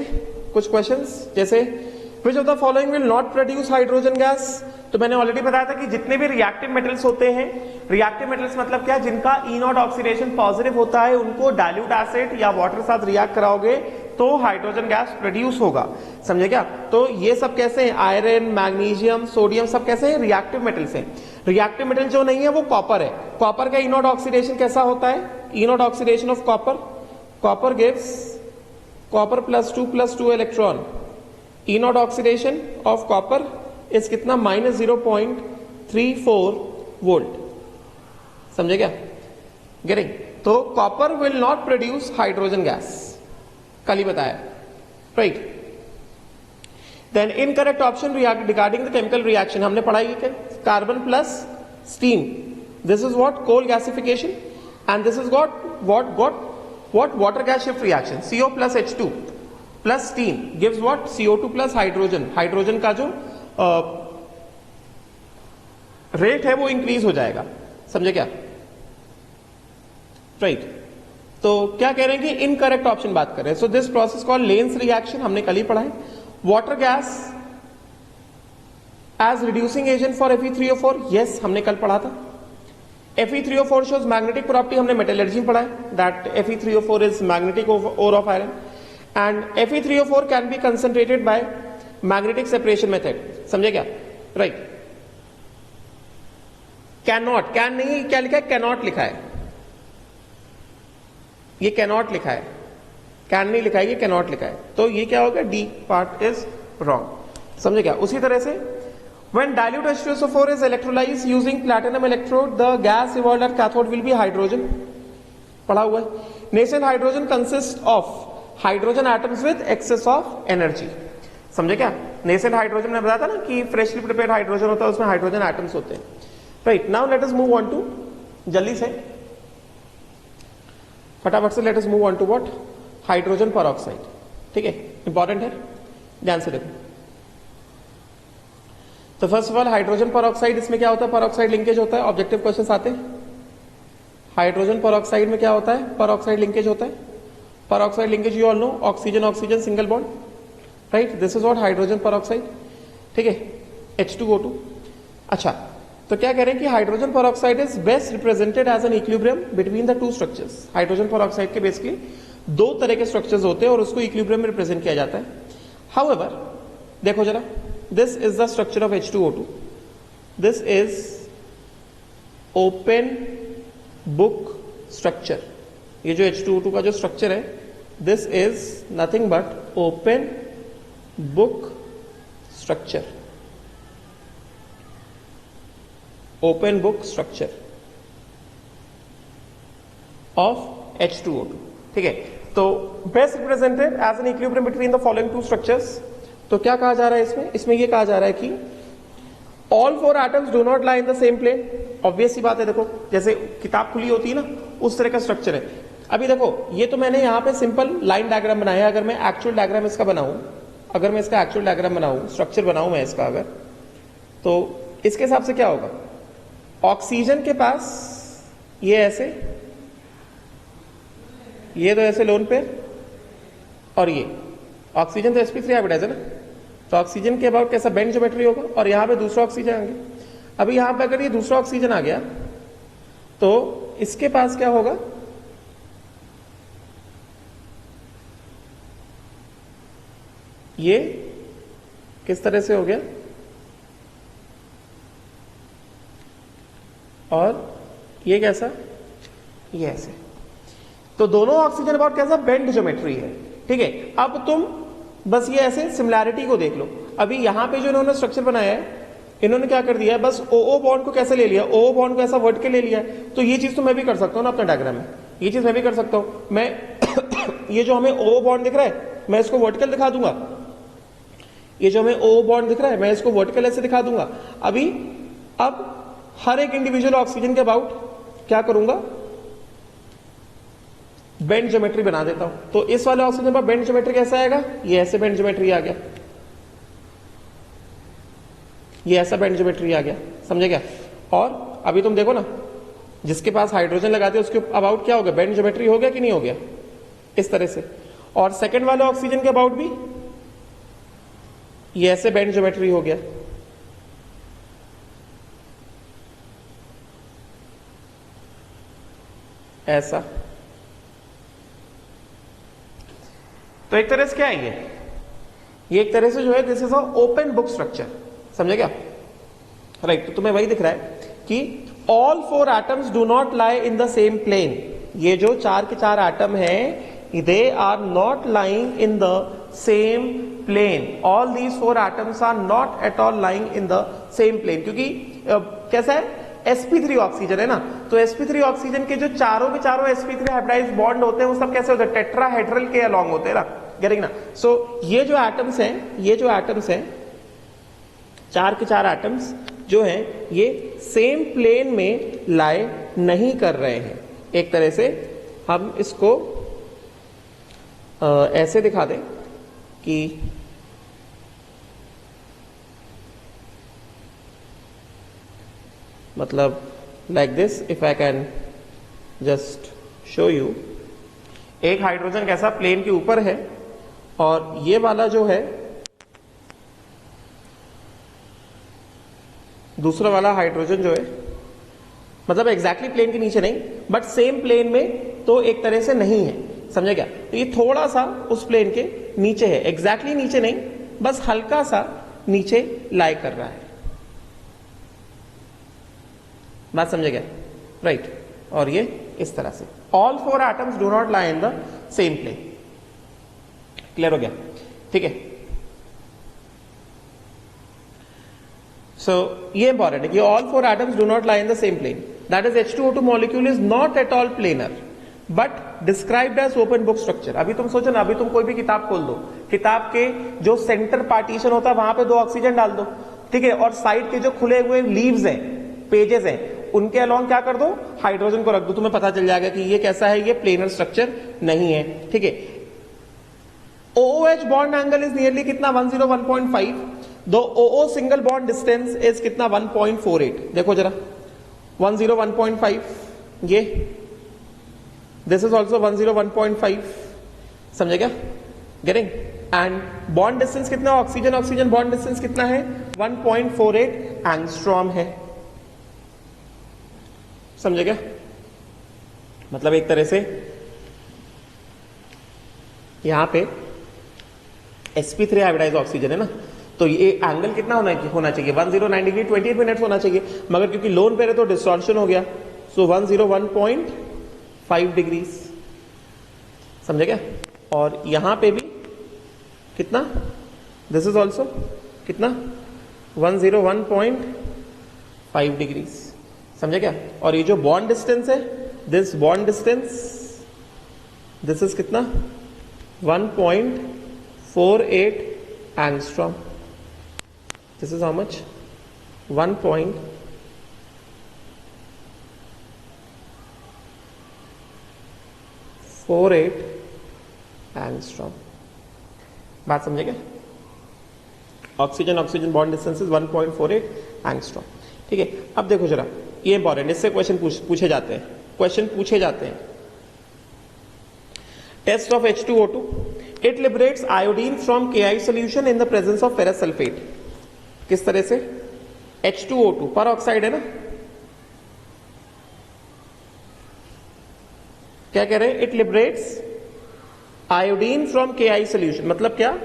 कुछ क्वेश्चंस, जैसे विच of the following will not produce hydrogen gas? तो मैंने ऑलरेडी बताया था कि जितने भी रिएक्टिव मेटल्स होते हैं, रिएक्टिव मेटल्स मतलब क्या? जिनका E0 ऑक्सीडेशन पॉजिटिव होता है, उनको डाइल्यूट एसिड या वाटर साथ रिएक्ट कराओगे तो हाइड्रोजन गैस प्रोड्यूस होगा। समझे क्या? तो ये सब कैसे हैं? आयरन, मैग्नीशियम, सोडियम, सब कैसे हैं? रिएक्टिव मेटल्स हैं। रिएक्टिव मेटल जो नहीं है वो कॉपर है। कॉपर का E0 ऑक्सीडेशन कैसा होता है? E0 oxidation of copper, copper gives copper +2 electron. E0 oxidation of copper is कितना? -0.34 वोल्ट। समझे क्या? गेटिंग? तो copper will not produce hydrogen gas, कल ही बताया। Right, then incorrect option regarding the chemical reaction, हमने पढ़ाई है carbon plus steam, this is what? Coal gasification, and this is what water gas shift reaction, CO plus H2 plus steam gives what? CO2 plus hydrogen। Hydrogen का जो rate है वो increase हो जाएगा। समझे क्या? राइट, तो क्या कह रहे हैं कि इनकरेक्ट ऑप्शन बात कर रहे हैं। So this process called lens reaction, हमने कल ही पढ़ा है। Water gas as reducing agent for Fe3O4, yes हमने कल पढ़ा था। Fe3O4 shows magnetic property, हमने मेटलर्जी में पढ़ा है, that Fe3O4 is magnetic ore of iron, and Fe3O4 can be concentrated by magnetic separation method। समझे क्या? राइट, कैनॉट, कैन नहीं, क्या लिखा है? कैनॉट लिखा है, ये कैनॉट लिखा है, कैन नहीं लिखा है, ये कैनॉट लिखा है। तो ये क्या होगा? D part is wrong. समझे क्या? उसी तरह से when dilute H2SO4 is electrolyzed using platinum electrode, the gas evolved at cathode will be hydrogen। पढ़ा हुआ है। nascent hydrogen consists of hydrogen atoms with excess of energy। समझे क्या? nascent hydrogen ने बताया था ना कि freshly prepared hydrogen होता है, उसमें hydrogen atoms होते हैं। right, now let us move on to, जल्दी से फटाफट से let us move on to what? Hydrogen peroxide। ठीक है, इंपॉर्टेंट है, ध्यान से देखो। तो first of all hydrogen peroxide, इसमें क्या होता है? पेरोक्साइड लिंकेज होता है। ऑब्जेक्टिव क्वेश्चंस आते हैं। हाइड्रोजन पेरोक्साइड में क्या होता है? पेरोक्साइड लिंकेज होता है। Peroxide linkage you all no, oxygen oxygen single bond, right? This is what hydrogen peroxide. ठीक है, H2O2। अच्छा, तो क्या कह रहे हैं कि hydrogen peroxide is best represented as an equilibrium between the two structures. हाइड्रोजन पेरोक्साइड के बेसिकली दो तरह के स्ट्रक्चर्स होते हैं और उसको इक्विलिब्रियम में रिप्रेजेंट किया जाता है। हाउएवर, देखो जरा, this is the structure of H2O2, this is open book structure. ये जो H2O2 का जो स्ट्रक्चर है, this is nothing but open book structure, open book structure of H2O2। ठीक है, तो best represented as an equilibrium between the following two structures. तो क्या कहा जा रहा है इसमें? इसमें ये कहा जा रहा है कि all four atoms do not lie in the same plane. Obvious सी बात है, देखो जैसे किताब खुली होती है ना, उस तरह का स्ट्रक्चर है। अभी देखो, ये तो मैंने यहां पे सिंपल लाइन डायग्राम बनाया है। अगर मैं एक्चुअल डायग्राम इसका बनाऊं, अगर मैं इसका एक्चुअल डायग्राम बनाऊं, स्ट्रक्चर बनाऊं मैं इसका अगर, तो इसके हिसाब से क्या होगा? ऑक्सीजन के पास ये ऐसे, ये तो ऐसे लोन पेयर, और ये ऑक्सीजन तो sp3 हाइब्रिडाइज है ना, तो ऑक्सीजन के अबाउट कैसा बेंड ज्योमेट्री होगा, और यहां पे दूसरा ऑक्सीजन आ गया। अभी यहां पे अगर ये दूसरा ऑक्सीजन आ गया तो इसके पास क्या होगा? ये किस तरह से हो गया, और ये कैसा, ये ऐसे। तो दोनों ऑक्सीजन अबाउट कैसा बेंड ज्योमेट्री है। ठीक है, अब तुम बस ये ऐसे सिमिलैरिटी को देख लो। अभी यहां पे जो इन्होंने स्ट्रक्चर बनाया है, इन्होंने क्या कर दिया है, बस OO बॉन्ड को कैसे ले लिया, OO बॉन्ड को ऐसा वर्टिकल ले लिया है। तो ये चीज तो मैं भी कर सकता हूं ना अपने डायग्राम में, ये चीज मैं भी कर सकता हूं। मैं ये जो हमें OO बॉन्ड दिख रहा है, मैं इसको वर्टिकल दिखा दूंगा। ये जो हमें OO बॉन्ड दिख रहा है, मैं इसको वर्टिकल ऐसे दिखा दूंगा। अभी अब हर एक इंडिविजुअल ऑक्सीजन के अबाउट क्या करूंगा, बेंड ज्योमेट्री बना देता हूं। तो इस वाले ऑक्सीजन पर बेंड ज्योमेट्री कैसा आएगा? ये ऐसे बेंड ज्योमेट्री आ गया, ये ऐसा बेंड ज्योमेट्री आ गया, समझे क्या? और अभी तुम देखो ना, जिसके पास हाइड्रोजन लगाते हैं उसके अबाउट क्या हो गया, बेंड ज्योमेट्री हो गया कि नहीं हो गया, इस तरह से। और सेकंड वाले ऑक्सीजन के अबाउट भी ये ऐसे बेंड ज्योमेट्री हो गया। ऐसा। तो एक तरह से क्या है ये एक तरह से जो है this is a open book structure, समझे क्या? राइट, तो तुम्हें वही दिख रहा है कि all four atoms do not lie in the same plane. ये जो चार के चार एटम हैं, they are not lying in the same plane. All these four atoms are not at all lying in the same plane. क्योंकि कैसा है, sp3 oxygen है ना, तो sp3 ऑक्सीजन के जो चारों के चारों sp3 हाइब्रिडाइज्ड बॉन्ड होते हैं वो सब कैसे होते हैं, टेट्राहेड्रल के अलोंग होते हैं ना, गेटिंग ना। सो ये जो एटम्स हैं, ये जो एटम्स हैं, चार के चार एटम्स जो हैं, ये सेम प्लेन में लाई नहीं कर रहे हैं। एक तरह से हम इसको ऐसे दिखा दें कि मतलब like this, if I can just show you, एक हाइड्रोजन कैसा प्लेन के ऊपर है, और ये वाला जो है दूसरा वाला हाइड्रोजन जो है, मतलब एग्जैक्टली प्लेन के नीचे नहीं, बट सेम प्लेन में तो एक तरह से नहीं है, समझे क्या? तो ये थोड़ा सा उस प्लेन के नीचे है, एग्जैक्टली नीचे नहीं, बस हल्का सा नीचे लाई कर रहा है। बात समझे क्या? राइट। और ये इस तरह से all four atoms do not lie in the same plane. Clear हो गया? ठीक है। सो ये इंपॉर्टेंट है कि all four atoms do not lie in the same plane, that is H2O2 molecule is not at all planar but described as open book structure. अभी तुम सोचो ना, अभी तुम कोई भी किताब खोल दो, किताब के जो सेंटर पार्टीशन होता है वहां पे दो ऑक्सीजन डाल दो, ठीक है, और साइड के जो खुले हुए लीव्स हैं, पेजेस हैं, उनके अलोंग क्या कर दो, हाइड्रोजन को रख दो। तुम्हें पता चल जाएगा कि ये कैसा है, ये प्लेनर स्ट्रक्चर नहीं है। ठीक है। OOH bond angle is nearly कितना, 101.5। दो OO single bond distance is कितना, 1.48। देखो जरा, 101.5, ये दिस इज ऑल्सो 101.5, समझे क्या? गेटिंग? एंड बॉन्ड डिस्टेंस कितना, ऑक्सीजन ऑक्सीजन बॉन्ड डिस्टेंस कितना है, 1.48 एंगस्ट्रॉम है। समझे क्या? मतलब एक तरह से यहां पे sp3 हाइब्रिडाइज ऑक्सीजन है ना, तो ये एंगल कितना होना चाहिए 109 डिग्री 28 मिनट्स होना चाहिए, मगर क्योंकि लोन पेयर है तो डिस्टॉर्शन हो गया, सो 101.5 डिग्रीज। समझे क्या? और यहां पे भी कितना, दिस इज ऑल्सो कितना 101.5 डिग्रीज। समझे क्या? और ये जो बॉन्ड डिस्टेंस है, this bond distance this is कितना 1.48 angstrom. This is how much 1.48 angstrom. बात समझे क्या? Oxygen oxygen bond distance is 1.48 angstrom. ठीक है, अब देखो जरा, ये इंपॉर्टेंट, इससे क्वेश्चन पूछे जाते हैं। Test of H2O2, it liberates iodine from KI solution in the presence of ferrous sulphate. किस तरह से? H2O2 पर ऑक्साइड है ना, क्या कह रहे हैं? It liberates iodine from KI solution. मतलब क्या?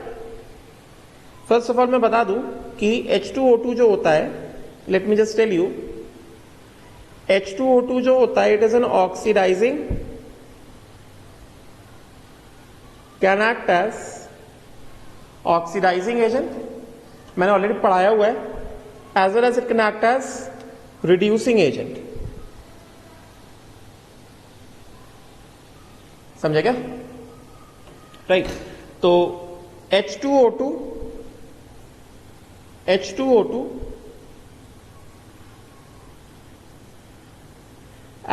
फर्स्ट ऑफ ऑल मैं बता दूं कि H2O2 जो होता है, let me just tell you, H2O2 जो होता है, it is an oxidising, can act as oxidising agent, मैंने ऑलरेडी पढ़ाया हुआ है, as well as it can act as reducing agent. समझे क्या? राइट, तो H2O2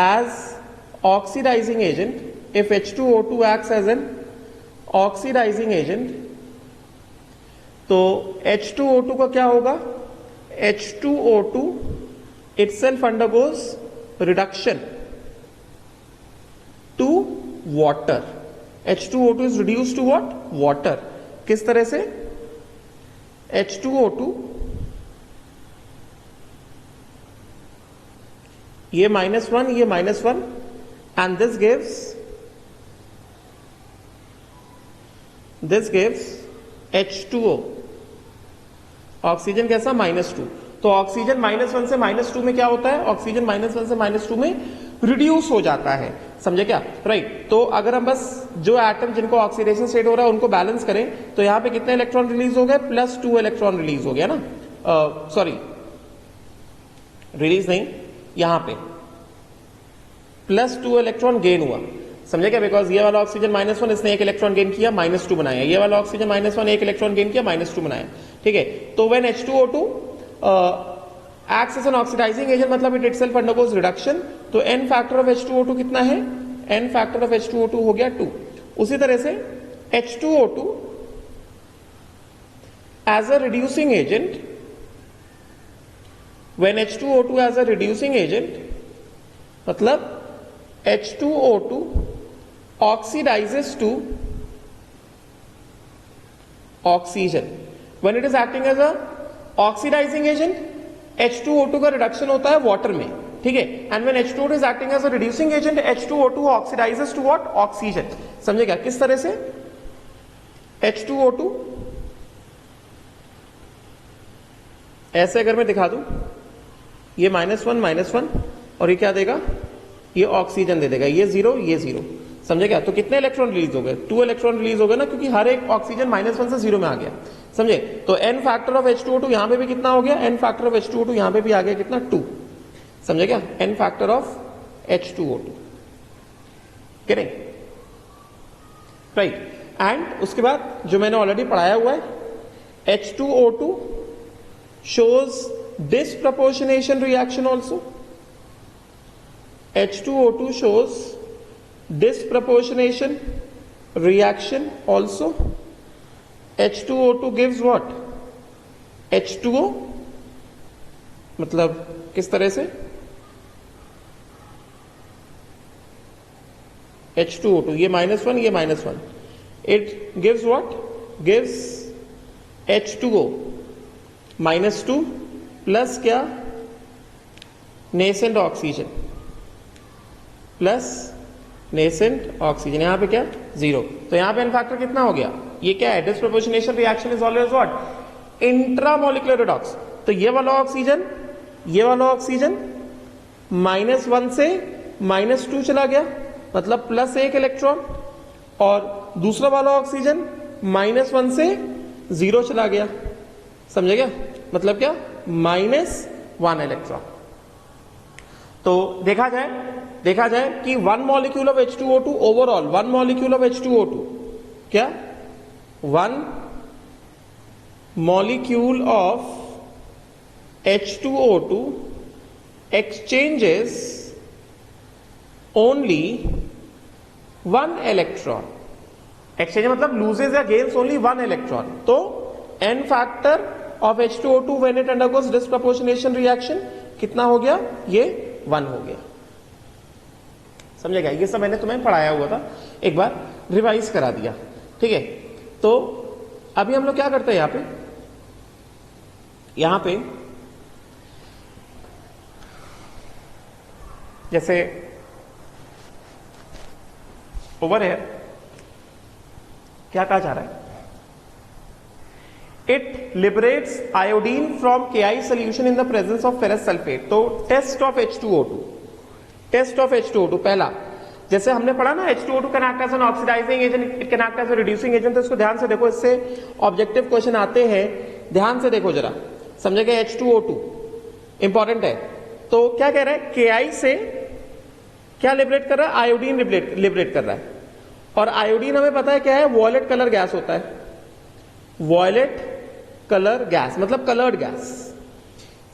as oxidizing agent, if H2O2 acts as an oxidizing agent, तो H2O2 का क्या होगा? H2O2 itself undergoes reduction to water. H2O2 is reduced to what? Water. किस तरह से? H2O2 ये -1, ये -1, and this gives H2O, oxygen कैसा? -2। तो ऑक्सीजन -1 से -2 में क्या होता है? ऑक्सीजन -1 से -2 में रिड्यूस हो जाता है। समझे क्या? राइट, तो अगर हम बस जो एटम जिनको ऑक्सीडेशन स्टेट हो रहा है उनको बैलेंस करें, तो यहां पे कितने इलेक्ट्रॉन रिलीज हो गए? +2 इलेक्ट्रॉन रिलीज हो गया ना, सॉरी रिलीज नहीं, यहां पे +2 इलेक्ट्रॉन गेन हुआ। समझे क्या? बिकॉज ये वाला ऑक्सीजन -1, इसने 1 इलेक्ट्रॉन गेन किया, -2 बनाया, ये वाला ऑक्सीजन -1 1 इलेक्ट्रॉन गेन किया, -2 बनाया। ठीक है, तो when H2O2 acts as an oxidizing agent, मतलब it itself undergoes reduction, तो n फैक्टर ऑफ H2O2 कितना है? n फैक्टर ऑफ H2O2 हो गया 2। उसी तरह से H2O2 as a reducing agent, when H2O2 as a reducing agent, मतलब H2O2 oxidizes to oxygen. When it is acting as a oxidizing agent, H2O2 का reduction होता है वाटर में। ठीक है, and when H2O2 is acting as a reducing agent, H2O2 oxidizes to what? Oxygen. समझे क्या? किस तरह से? H2O2 ऐसे अगर मैं दिखा दूं, ये -1 और ये क्या देगा? ये ऑक्सीजन दे देगा, ये 0 ये 0। समझे क्या? तो कितने इलेक्ट्रॉन रिलीज हो गए? 2 इलेक्ट्रॉन रिलीज हो गए ना, क्योंकि हर एक ऑक्सीजन -1 से 0 में आ गया। समझे? तो n फैक्टर ऑफ H2O2 यहां पे भी कितना हो गया? n फैक्टर ऑफ H2O2 यहां पे भी आ गया कितना? 2। समझे क्या? n factor of H2O2, correct? Right, and उसके बाद जो मैंने ऑलरेडी पढ़ाया हुआ है, H2O2 shows disproportionation reaction also. H2O2 shows disproportionation reaction also. H2O2 gives what? H2O, मतलब किस तरह से? H2O2 ये -1 ये -1, it gives what? Gives H2O -2 plus क्या, nascent oxygen, plus nascent oxygen, यहां पे क्या 0। तो यहां पे एन फैक्टर कितना हो गया, ये क्या है, disproportionation reaction is always what, intramolecular redox. तो ये वाला ऑक्सीजन, ये वाला ऑक्सीजन -1 से -2 चला गया, मतलब +1 इलेक्ट्रॉन, और दूसरा वाला ऑक्सीजन -1 से 0 चला गया, समझे क्या, मतलब क्या, -1 इलेक्ट्रॉन। तो देखा जाए कि 1 molecule of H2O2 overall, 1 molecule of H2O2 क्या, 1 molecule of H2O2 exchanges only 1 electron, exchange मतलब लूजेज या गेन्स ओनली 1 इलेक्ट्रॉन। तो n factor of H2O2 when it undergoes disproportionation reaction कितना हो गया, ये 1 हो गया, समझेगा। ये सब मैंने तुम्हें पढ़ाया हुआ था, एक बार रिवाइज करा दिया, ठीक है। तो अभी हम लोग क्या करते हैं, यहां पे जैसे ओवर है, क्या कहा जा रहा है, it liberates iodine from KI solution in the presence of ferrous sulphate. तो test of H2O2, test of H2O2 पहला, जैसे हमने पढ़ा ना, H2O2 can act as an oxidising agent, it can act as a reducing agent. तो इसको ध्यान से देखो, इससे ऑब्जेक्टिव क्वेश्चन आते हैं, ध्यान से देखो जरा, समझेगा। H2O2 इंपॉर्टेंट है। तो क्या कह रहा है, KI से क्या लिबरेट कर रहा है, आयोडीन लिबरेट कर रहा है, और आयोडीन हमें पता है क्या है, वॉयलेट कलर गैस होता है, वॉयलेट कलर गैस मतलब कलर्ड गैस,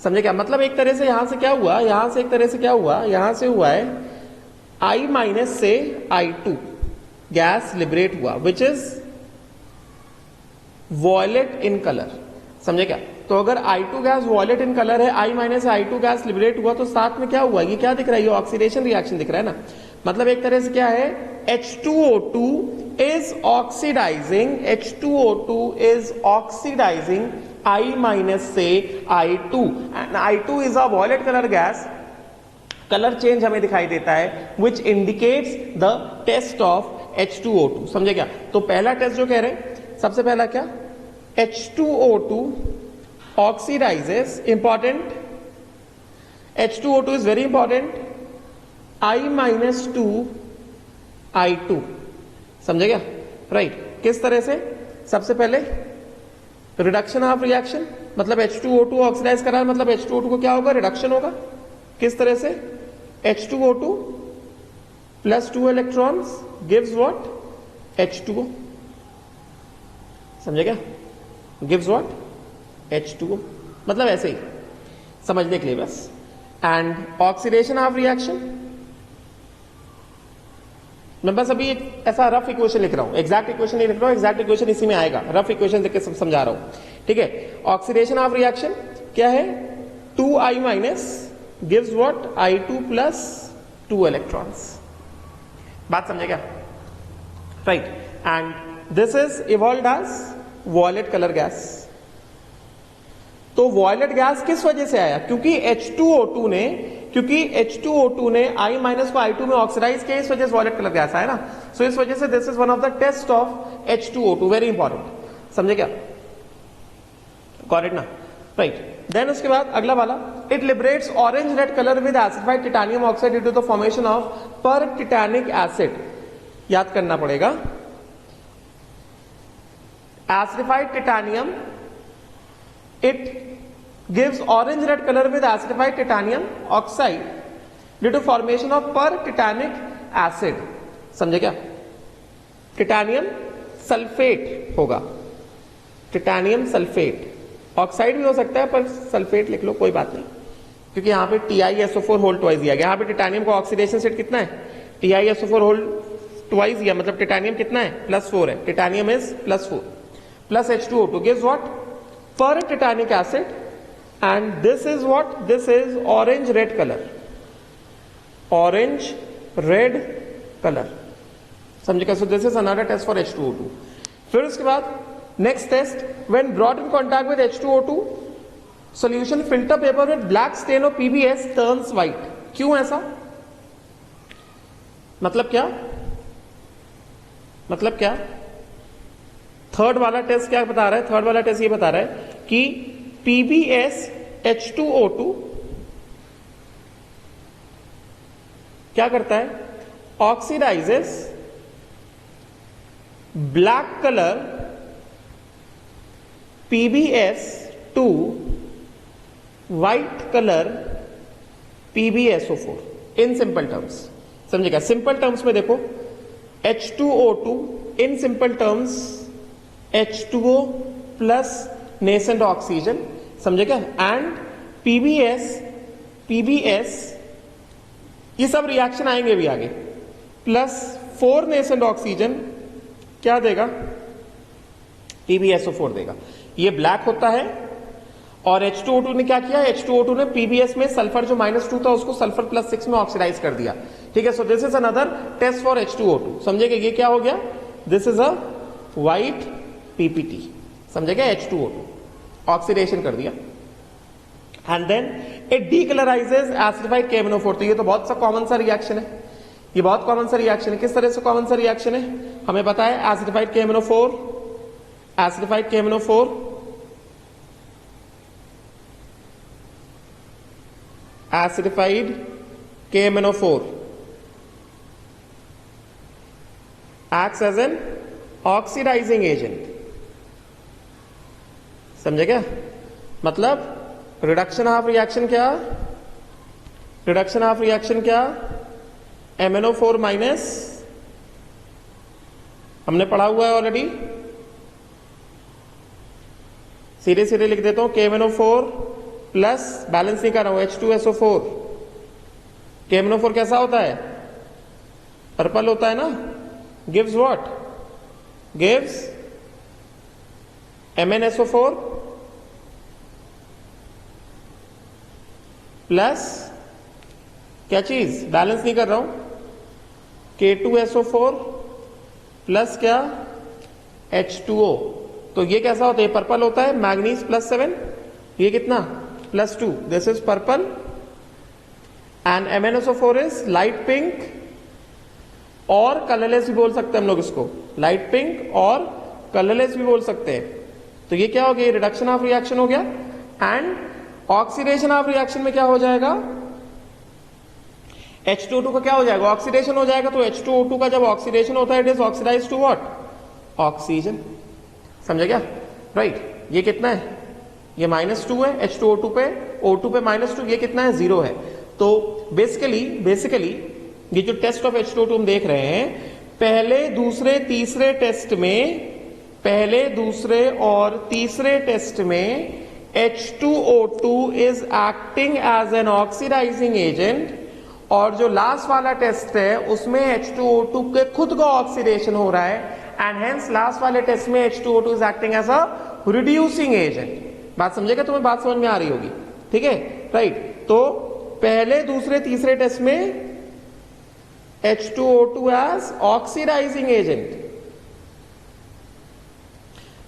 समझे क्या, मतलब एक तरह से यहां से क्या हुआ, यहां से एक तरह से क्या हुआ, यहां से हुआ है I- से I2 गैस लिबरेट हुआ, which is violet in colour, समझे क्या। तो अगर I2 gas violet in colour है, I- से I2 गैस लिबरेट हुआ, तो साथ में क्या हुआ, ये क्या दिख रहा है, ये ऑक्सीडेशन रिएक्शन दिख रहा है ना। मतलब एक तरह से क्या है, H2O2 is oxidizing, H2O2 is oxidizing I- से I2, and I2 is a violet color gas, colour change हमें दिखाई देता है, which indicates the test of H2O2, समझे क्या। तो पहला टेस्ट जो कह रहे हैं, सबसे पहला क्या, H2O2 oxidises, important, H2O2 is very important, I- I2, समझे क्या, राइट। किस तरह से, सबसे पहले रिडक्शन ऑफ रिएक्शन, मतलब H2O2 ऑक्सीडाइज करा है, मतलब H2O2 को क्या होगा, रिडक्शन होगा। किस तरह से, H2O2 plus 2 electrons gives what, H2O, समझे क्या, गिव्स व्हाट, H2O, मतलब ऐसे ही समझने के लिए बस। एंड ऑक्सीडेशन ऑफ रिएक्शन, मैं बस अभी एक ऐसा रफ इक्वेशन लिख रहा हूं, एग्जैक्ट इक्वेशन नहीं लिख रहा हूं, एग्जैक्ट इक्वेशन इसी में आएगा, रफ इक्वेशन लिख के समझा रहा हूं, ठीक है। ऑक्सीडेशन ऑफ रिएक्शन क्या है, 2I- gives what, I2 plus 2 electrons, बात समझे क्या, right. And this is evolved as violet colour gas. तो वॉयलेट गैस किस वजह से आया, क्योंकि H2O2 ने I- को I2 में ऑक्सीडाइज किया, इस वजह से वॉयलेट कलर गैस आया ना। सो इस वजह से this is one of the test of H2O2, very important, समझे क्या, गॉट इट ना, राइट। देन उसके बाद अगला वाला, it liberates orange red colour with acidified titanium oxide due to the formation of pertitanic acid, याद करना पड़ेगा, acidified titanium, it gives orange red color with acidified titanium oxide due to formation of pertitanic acid, समझे क्या, titanium sulphate होगा, titanium sulphate, oxide भी हो सकता है पर सल्फेट लिख लो, कोई बात नहीं, क्योंकि यहां पे TiSO4 होल ट्वाइस दिया गया, यहां पे टिटेनियम का ऑक्सीडेशन स्टेट कितना है, TiSO4 होल ट्वाइस दिया, मतलब टिटेनियम कितना है, +4 है, titanium is +4 plus H2O2 gives what, pertitanic acid, and this is what, this is orange red color, orange red color, समझिए। so this is another test for H2O2। फिर उसके बाद next test, when brought in contact with H2O2 solution filter paper with black stain of PBS turns white. क्यों ऐसा? मतलब क्या? मतलब क्या? थर्ड वाला टेस्ट क्या बता रहा है? थर्ड वाला टेस्ट ये बता रहा है कि पीबीएस H2O2 क्या करता है? Oxidises black colour PBS to white colour PbSO4 in simple terms. समझेगा? सिंपल टर्म्स में देखो H2O2 in simple terms H2O plus nascent oxygen. समझेगा? एंड PbS ये सब रिएक्शन आएंगे भी आगे, प्लस 4 नेसेंट ऑक्सीजन क्या देगा? PbSO4 देगा। ये ब्लैक होता है और H2O2 ने क्या किया? H2O2 ने PbS में सल्फर जो -2 था उसको सल्फर +6 में ऑक्सीडाइज कर दिया। ठीक है? So this is another test for H2O2। समझेगा? ये क्या हो गया? This is a white PPT। समझेगा? H2O2 ऑक्सीडेशन कर दिया and then it decolourises acidified KMnO4। तो ये तो बहुत सा कॉमन सा रिएक्शन है, ये बहुत कॉमन सा रिएक्शन है। किस तरह से कॉमन सा रिएक्शन है? हमें पता है acidified KMnO4, acidified KMnO4 acidified KMnO4 acts as an oxidizing agent। समझे क्या? मतलब रिडक्शन ऑफ रिएक्शन क्या? रिडक्शन ऑफ रिएक्शन क्या? MnO4 माइनस, हमने पढ़ा हुआ है ऑलरेडी, सीधे सीधे लिख देता हूं KMnO4 प्लस, बैलेंस नहीं कर रहा हूं, H2SO4। KMnO4 कैसा होता है? पर्पल होता है ना? Gives what? Gives MnSO4 plus क्या चीज? बैलेंस नहीं कर रहा हूं, K2SO4 प्लस क्या? H2O। तो ये कैसा होता है? पर्पल होता है, मैग्नीज +7, ये कितना? +2। This is purple and MnSO4 is light pink और कलरलेस भी बोल सकते हैं हम लोग इसको, लाइट पिंक और कलरलेस भी बोल सकते हैं। तो ये क्या हो गया? रिडक्शन ऑफ रिएक्शन हो गया। एंड ऑक्सीडेशन ऑफ रिएक्शन में क्या हो जाएगा? H2O2 का क्या हो जाएगा? ऑक्सीडेशन हो जाएगा। तो H2O2 का जब ऑक्सीडेशन होता है it is oxidise to what? Oxygen. समझे क्या? राइट। ये कितना है? ये -2 है H2O2 पे, O2 पे -2, ये कितना है? 0 है। तो बेसिकली ये जो टेस्ट ऑफ H2O2 हम देख रहे हैं, पहले दूसरे तीसरे टेस्ट में, पहले दूसरे और तीसरे टेस्ट में H2O2 is acting as an oxidizing agent, और जो लास्ट वाला टेस्ट है उसमें H2O2 के खुद का ऑक्सीडेशन हो रहा है एंड हेंस लास्ट वाले टेस्ट में H2O2 is acting as a reducing agent। बात समझेगा? तुम्हें बात समझ में आ रही होगी। ठीक है? राइट। तो पहले दूसरे तीसरे टेस्ट में H2O2 as oxidizing agent,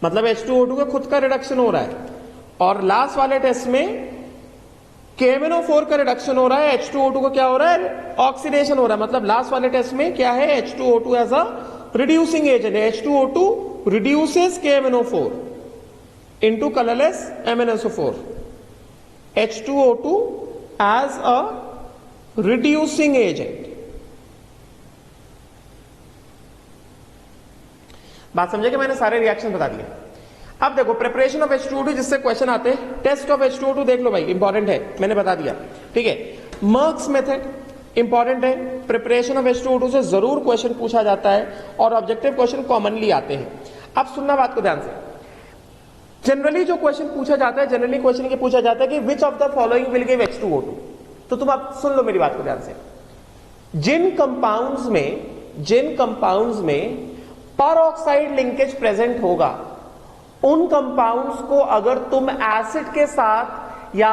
मतलब H2O2 का खुद का रिडक्शन हो रहा है, और लास्ट वाले टेस्ट में KMnO4 का रिडक्शन हो रहा है, H2O2 का क्या हो रहा है? ऑक्सीडेशन हो रहा है। मतलब लास्ट वाले टेस्ट में क्या है? H2O2 as a reducing agent है। H2O2 reduces KMnO4 into colourless MnSO4। H2O2 as a reducing agent. बात समझे कि मैंने सारे रिएक्शन बता दिए। अब देखो प्रिपरेशन ऑफ H2O2 जिससे क्वेश्चन आते हैं, टेस्ट ऑफ H2O2 देख लो भाई, इंपॉर्टेंट है, मैंने बता दिया। ठीक है? मर्क्स मेथड इंपॉर्टेंट है, प्रिपरेशन ऑफ H2O2 से जरूर क्वेश्चन पूछा जाता है और ऑब्जेक्टिव क्वेश्चन कॉमनली आते हैं। अब सुनना बात को ध्यान से, जनरली जो क्वेश्चन पूछा जाता है, जनरली क्वेश्चन ये पूछा जाता है कि विच of the following will give H2O2। तो तुम आप सुन लो मेरी बात को ध्यान से, जिन कंपाउंड्स में पर ऑक्साइड लिंकेज प्रेजेंट होगा, उन कंपाउंड्स को अगर तुम एसिड के साथ या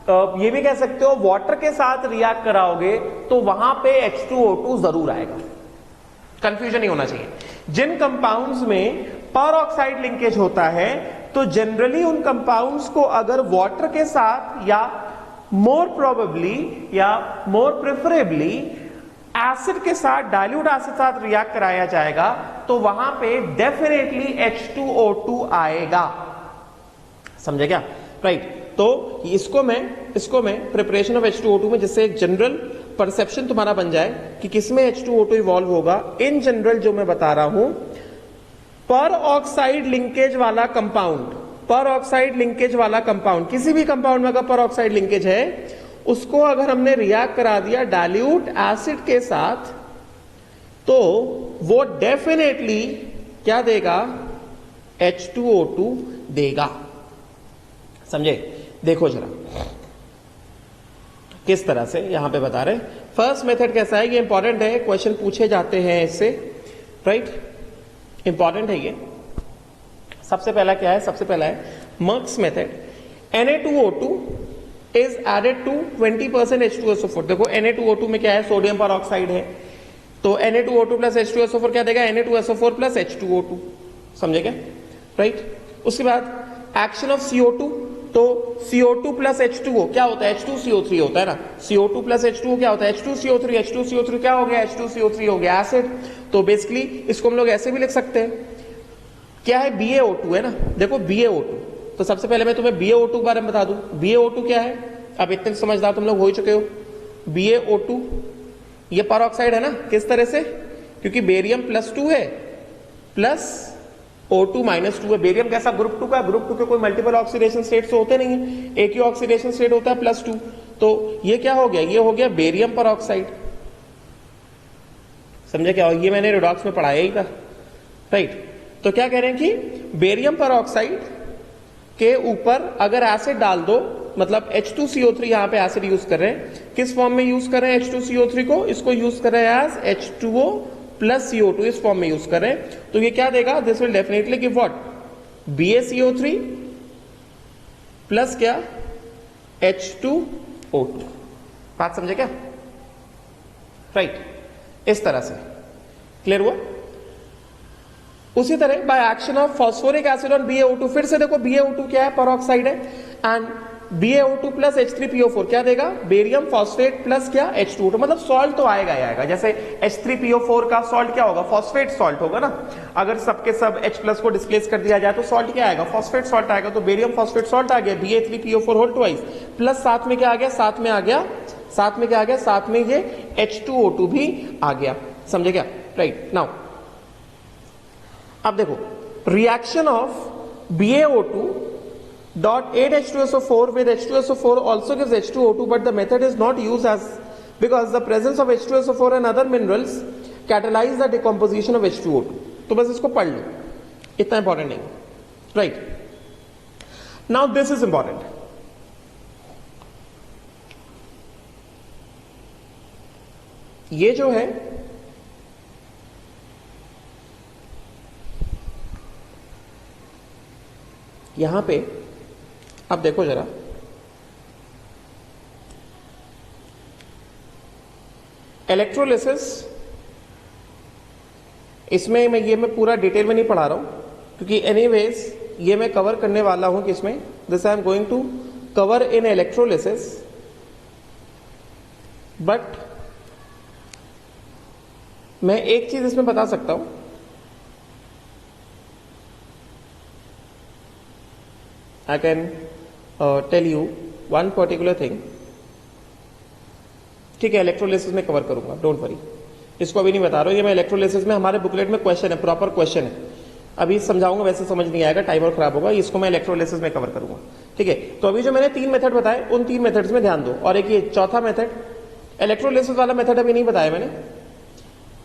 ये भी कह सकते हो वाटर के साथ रिएक्ट कराओगे तो वहां पे H2O2 जरूर आएगा। कंफ्यूजन नहीं होना चाहिए। जिन कंपाउंड्स में पर ऑक्साइड लिंकेज होता है तो तो जनरली उन कंपाउंड्स को अगर वाटर के साथ या मोर प्रोबेबली या मोर प्रेफरेबली एसिड के साथ, डाइल्यूट एसिड साथ रिएक्ट कराया जाएगा तो वहां पे डेफिनेटली H2O2 आएगा। समझे क्या? राइट। तो इसको मैं प्रिपरेशन ऑफ H2O2 में जिससे एक जनरल परसेप्शन तुम्हारा बन जाए कि किसमें H2O2 इवॉल्व होगा। इन जनरल जो मैं बता रहा हूं, पर ऑक्साइड लिंकेज वाला कंपाउंड, पर ऑक्साइड लिंकेज वाला कंपाउंड, किसी भी कंपाउंड में अगर पर ऑक्साइड लिंकेज है, उसको अगर हमने रिएक्ट करा दिया डाइल्यूट एसिड के साथ तो वो डेफिनेटली क्या देगा? H2O2 देगा। समझे? देखो जरा किस तरह से यहां पे बता रहे। फर्स्ट मेथड कैसा है, ये इंपॉर्टेंट है, क्वेश्चन पूछे जाते हैं इससे, राइट? इंपॉर्टेंट है ये। सबसे पहला क्या है? सबसे पहला है Merck's method. Na2O2 is added to 20% H2SO4। देखो Na2O2 में क्या है? सोडियम पर ऑक्साइड है, तो Na2O2 प्लस H2SO4 क्या देगा? Na2SO4 plus H2O2। समझे क्या? राइट। उसके बाद एक्शन ऑफ CO2, तो CO2 प्लस H2O क्या होता है? H2CO3 होता है ना। CO2 प्लस H2O क्या होता है? H2CO3। H2CO3 क्या हो गया? H2CO3 हो गया एसिड। तो बेसिकली इसको हम लोग ऐसे भी लिख सकते हैं, क्या है? BaO2 है ना। देखो BaO2, तो सबसे पहले मैं तुम्हें BaO2 के बारे में बता दूं। BaO2 क्या है? अब इतने समझदार तुम लोग हो ही चुके हो। BaO2 ये पर ऑक्साइड है ना। किस तरह से? क्योंकि बेरियम +2 है प्लस O2 -2 है। बेरियम कैसा? ग्रुप 2 का। ग्रुप 2 के कोई मल्टीपल ऑक्सीडेशन स्टेट्स होते नहीं है, एक ही ऑक्सीडेशन स्टेट होता है +2। तो ये क्या हो गया? ये हो गया बेरियम पर ऑक्साइड। समझे क्या? ये मैंने रिडॉक्स में पढ़ाया ही था, राइट? तो क्या कह रहे हैं कि बेरियम पर ऑक्साइड के ऊपर अगर एसिड डाल दो, मतलब H2CO3 यहां पे एसिड यूज कर रहे हैं। किस फॉर्म में यूज कर रहे हैं H2CO3 को? इसको यूज कर रहे हैं एज H2O प्लस CO2, इस फॉर्म में यूज कर रहे हैं। तो ये क्या देगा? This will definitely give what? BaCO3 plus क्या? H2O2। बात समझे क्या? राइट। इस तरह से क्लियर हुआ? उसी तरह by action of phosphoric acid on BaO2, फिर से देखो BaO2 क्या है? पर ऑक्साइड है। एंड BaO2 प्लस H3PO4 क्या देगा? बेरियम फॉस्फेट प्लस क्या? H2O2। मतलब सॉल्ट तो आएगा ही आएगा। जैसे H3PO4 का सॉल्ट क्या होगा? फॉस्फेट सॉल्ट होगा ना। अगर सबके सब H+ को डिस्प्लेस कर दिया जाए तो सॉल्ट क्या आएगा? फॉस्फेट सॉल्ट आएगा। तो बेरियम फॉस्फेट सॉल्ट आ गया Ba3PO4 होल ट्वाइस, प्लस साथ में क्या आ गया? साथ में क्या आ गया? साथ में ये H2O2 भी आ गया। समझे क्या? राइट। नाउ अब देखो reaction of BaO2 dot 8H2SO4 with H2SO4 also gives H2O2, but the method is not used as because the presence of H2SO4 and other minerals catalyze the decomposition of H2O2। तो बस इसको पढ़ लो, इतना important नहीं, right? Now this is important. ये जो है यहां पे अब देखो जरा, इलेक्ट्रोलिसिस, इसमें मैं पूरा डिटेल में नहीं पढ़ा रहा हूं क्योंकि एनीवेज ये मैं कवर करने वाला हूं किसमें, this I am going to cover in electrolysis. But मैं एक चीज इसमें बता सकता हूं, I can tell you one particular thing। ठीक है, इलेक्ट्रोलिसिस में कवर करूंगा, डोंट वरी, इसको अभी नहीं बता रहा हूं। ये मैं इलेक्ट्रोलिसिस में हमारे बुकलेट में क्वेश्चन है, प्रॉपर क्वेश्चन है, अभी समझाऊंगा, वैसे समझ नहीं आएगा, टाइमर खराब होगा, इसको मैं इलेक्ट्रोलिसिस में कवर करूंगा। ठीक है, तो अभी जो मैंने 3 मेथड बताए उन 3 मेथड्स में ध्यान दो। और एक ये चौथा मेथड, इलेक्ट्रोलिसिस वाला मेथड अभी नहीं बताया मैंने,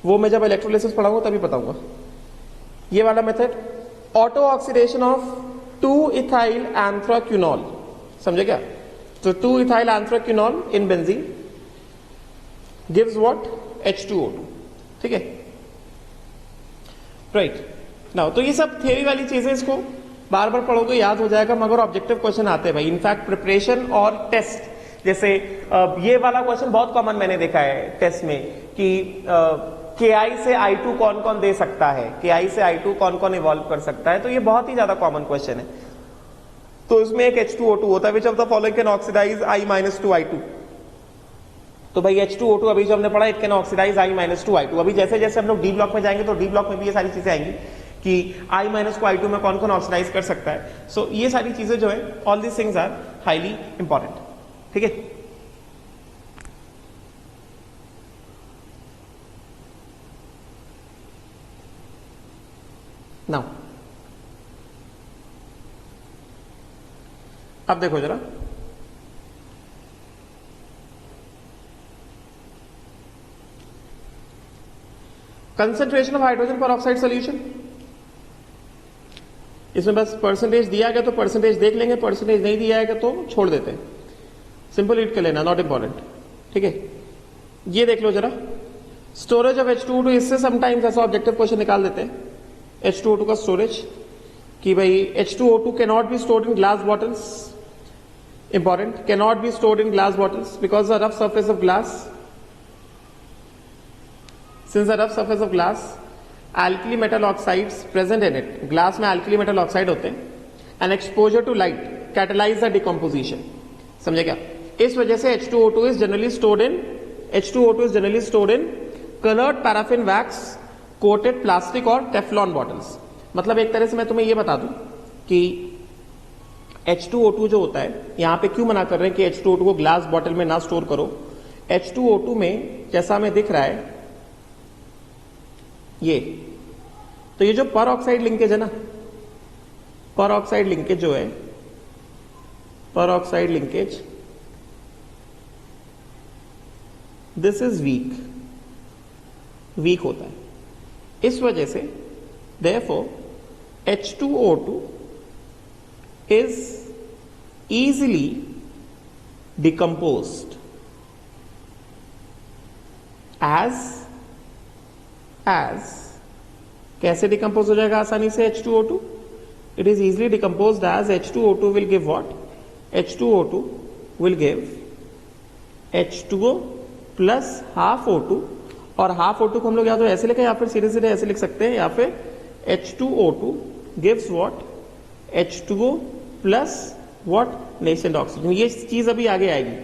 वो मैं जब इलेक्ट्रोलिसिस पढ़ाऊंगा तभी बताऊंगा। ये वाला method auto oxidation of 2-ethyl anthraquinol, समझे क्या? तो 2-ethyl anthraquinol in benzene gives what? H2O2। ठीक है, राइट। नाउ तो ये सब थियरी वाली चीजें, इसको बार बार पढ़ोगे याद हो जाएगा, मगर ऑब्जेक्टिव क्वेश्चन आते हैं भाई। इनफैक्ट प्रिपरेशन और टेस्ट, जैसे ये वाला क्वेश्चन बहुत कॉमन मैंने देखा है टेस्ट में कि Ki से I2 कौन कौन दे सकता है, Ki से I2 कौन कौन इवॉल्व कर सकता है, तो ये बहुत ही ज्यादा कॉमन क्वेश्चन है। तो इसमें एक H2O2 होता है, which of the following can oxidise I-2I2। तो भाई H2O2 अभी जो हमने पढ़ा, इट कैन ऑक्सीडाइज I-2I2। अभी जैसे जैसे हम लोग डी ब्लॉक में जाएंगे तो डी ब्लॉक में भी ये सारी चीजें आएंगी कि I-2I2 में कौन कौन ऑक्सीडाइज कर सकता है। सो ये सारी चीजें जो है, all these things are highly important. ठीक है, नाउ अब देखो जरा, concentration of hydrogen peroxide solution. इसमें बस परसेंटेज दिया गया तो परसेंटेज देख लेंगे, परसेंटेज नहीं दिया गया तो छोड़ देते हैं, सिंपल रीड कर लेना, नॉट इंपॉर्टेंट। ठीक है, ये देख लो जरा, स्टोरेज ऑफ H2O2, इससे समटाइम्स ऐसा ऑब्जेक्टिव क्वेश्चन निकाल देते हैं H2O2 का स्टोरेज, कि भाई H2O2 can not be stored in glass bottles, important, can not be stored in glass bottles because the rough surface of glass, since the rough surface of glass, alkali metal oxides present in it, glass में alkali metal oxide होते हैं, and exposure to light catalyze the decomposition। समझे क्या? इस वजह से H2O2 is generally stored in colored paraffin wax coated plastic और Teflon bottles। मतलब एक तरह से मैं तुम्हें ये बता दूं कि H2O2 जो होता है, यहां पे क्यों मना कर रहे हैं कि H2O2 को ग्लास बॉटल में ना स्टोर करो। H2O2 में जैसा हमें दिख रहा है ये, तो ये जो पर ऑक्साइड लिंकेज है ना, पर ऑक्साइड लिंकेज जो है, peroxide linkage, this is weak होता है। इस वजह से therefore H2O2 is easily decomposed as कैसे डिकम्पोज हो जाएगा आसानी से H2O2? It is easily decomposed as H2O2 will give what? H2O2 will give H2O plus half O2, और हाफ O2 को हम लोग या तो ऐसे लिखें या फिर सीधे सीधे ऐसे लिख सकते हैं, या फिर H2O2 gives what? H2O plus what? Nascent oxygen. ये चीज अभी आगे आएगी,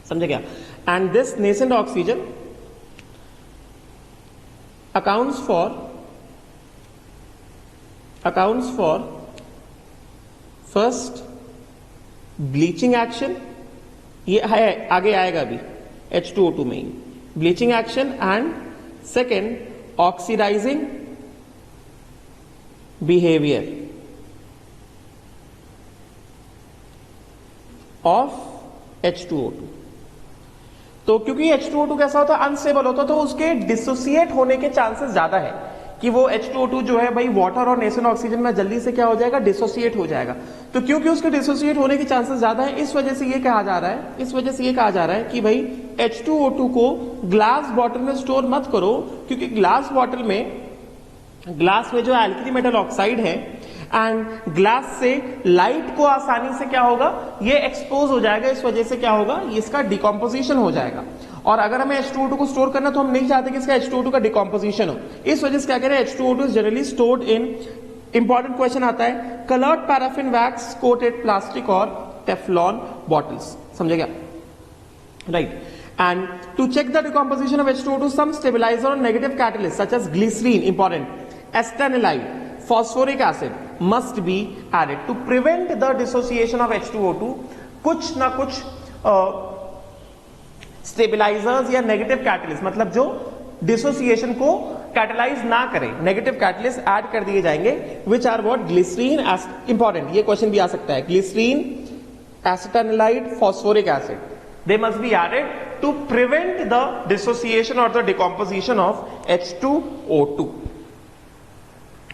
समझे क्या? And this nascent oxygen accounts for first bleaching action, ये है आगे आएगा अभी H2O2 में ही, bleaching action, and second oxidizing behavior of H2O2। तो क्योंकि H2O2 कैसा होता है? अनस्टेबल होता है, तो उसके डिसोसिएट होने के चांसेस ज्यादा है कि वो H2O2 जो है भाई वाटर और नेसेंट ऑक्सीजन में जल्दी से क्या हो जाएगा? डिसोसिएट हो जाएगा। तो क्योंकि उसके डिसोसिएट होने के चांसेस ज्यादा है, इस वजह से ये कहा जा रहा है कि भाई H2O2 को ग्लास बॉटल में स्टोर मत करो, क्योंकि ग्लास में जो एल्कली मेटल ऑक्साइड है एंड ग्लास से लाइट को आसानी से क्या होगा? ये एक्सपोज हो जाएगा, इस वजह से क्या होगा? इसका डिकम्पोजिशन हो जाएगा। और अगर हमें H2O2 को स्टोर करना तो हम नहीं चाहते कि इसका H2O2 का डिकम्पोजिशन हो, इस वजह से क्या कह रहे हैं? H2O2 is generally stored in, important question आता है, coloured paraffin wax coated plastic और टेफ्लॉन बॉटल्स। समझे क्या? Right. And to check the decomposition of H2O2, some stabilizer or negative catalyst such as glycerine, important, acetanilide, phosphoric acid must be added to prevent the dissociation of H2O2। कुछ ना कुछ stabilisers या negative catalyst, मतलब जो dissociation को catalyse ना करें, negative catalyst add कर दिए जाएंगे, which are what? Glycerine, important, ये क्वेश्चन भी आ सकता है, glycerine, acetanilide, phosphoric acid, they must be added to prevent the dissociation or the decomposition of H2O2।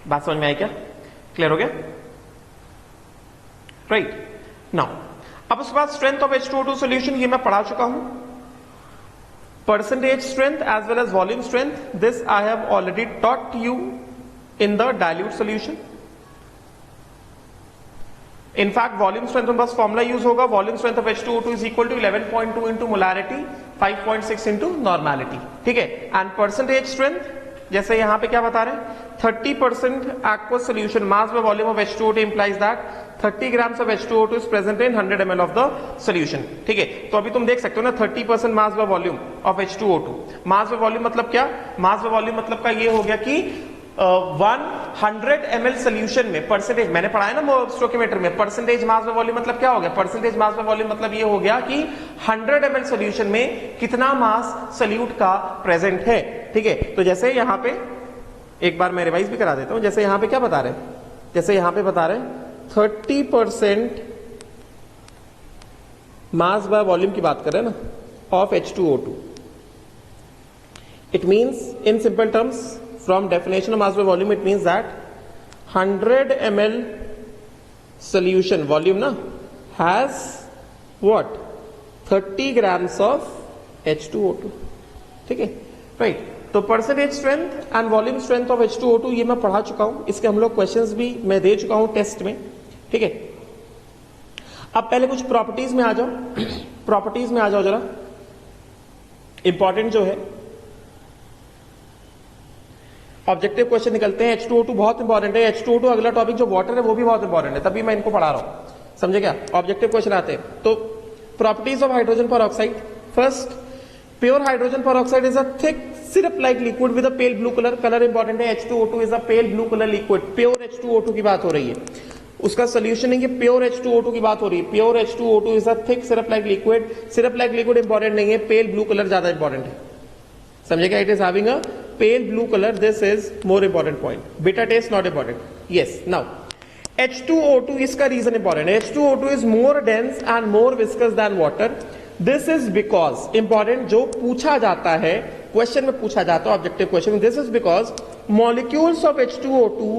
बात समझ में आई क्या? क्लियर हो गया? राइट। नाउ अब उसके बाद स्ट्रेंथ ऑफ H2O2 सॉल्यूशन, ये मैं पढ़ा चुका हूं। Percentage strength as well as volume strength, this I have already taught you in the dilute solution. In fact volume strength में बस फॉर्मुला यूज होगा, volume strength of H2O2 is equal to 11.2 into molarity, 5.6 into normality. ठीक है। And percentage strength जैसे यहां पे क्या बता रहे हैं, 30% aqueous solution mass by volume of H2O2 implies that 30 grams of H2O2 is present in 100 ml of the solution. ठीक है, तो अभी तुम देख सकते हो ना 30% mass by volume of H2O2. mass by volume मतलब क्या, mass by volume मतलब का ये हो गया कि 100 ml सोल्यूशन में परसेंटेज, मैंने पढ़ा है ना स्टोकियोमेट्री में, परसेंटेज मास बाय वॉल्यूम मतलब क्या हो गया, परसेंटेज मास बाय वॉल्यूम मतलब ये हो गया कि 100 ml सोल्यूशन में कितना मास सोल्यूट का प्रेजेंट है. ठीक है, तो जैसे यहां पे एक बार मैं रिवाइज भी करा देता हूं. जैसे यहां पे क्या बता रहे हैं, जैसे यहां पे बता रहे हैं 30% मास बाय वॉल्यूम की बात कर रहे हैं ना of H2O2. It means in simple terms from definition of mass by volume, it means that 100 ml solution volume na has what, 30 grams of H2O2. ठीक है, राइट. तो percentage strength and volume strength of H2O2 ये मैं पढ़ा चुका हूं, इसके हम लोग क्वेश्चंस भी मैं दे चुका हूं टेस्ट में. ठीक है, अब पहले कुछ प्रॉपर्टीज में आ जाओ. प्रॉपर्टीज में आ जाओ जरा, इंपॉर्टेंट जो है ऑब्जेक्टिव क्वेश्चन निकलते हैं. H2O2 बहुत इंपॉर्टेंट है. H2O2 अगला टॉपिक जो वाटर है वो भी बहुत इंपॉर्टेंट है, तभी मैं इनको पढ़ा रहा हूं. समझे क्या, ऑब्जेक्टिव क्वेश्चन आते हैं. तो properties of hydrogen peroxide. First, pure hydrogen peroxide is a thick syrup like liquid with a pale blue colour. Colour important है. H2O2 is a pale blue colour liquid. Pure H2O2 की बात हो रही है, उसका सोल्यूशन नहीं है, pure H2O2 की बात हो रही है. Pure H2O2 is a thick syrup like liquid. Syrup like liquid important नहीं है, पेल ब्लू कलर ज्यादा इंपॉर्टेंट है. समझे क्या, it is having a pale blue color, this is more important point. Bitter taste not important. Yes, now H2O2 इसका reason important है. H2O2 is more dense and more viscous than water. This is because important जो पूछा जाता है, question में पूछा जाता है, objective question. This is because molecules of H2O2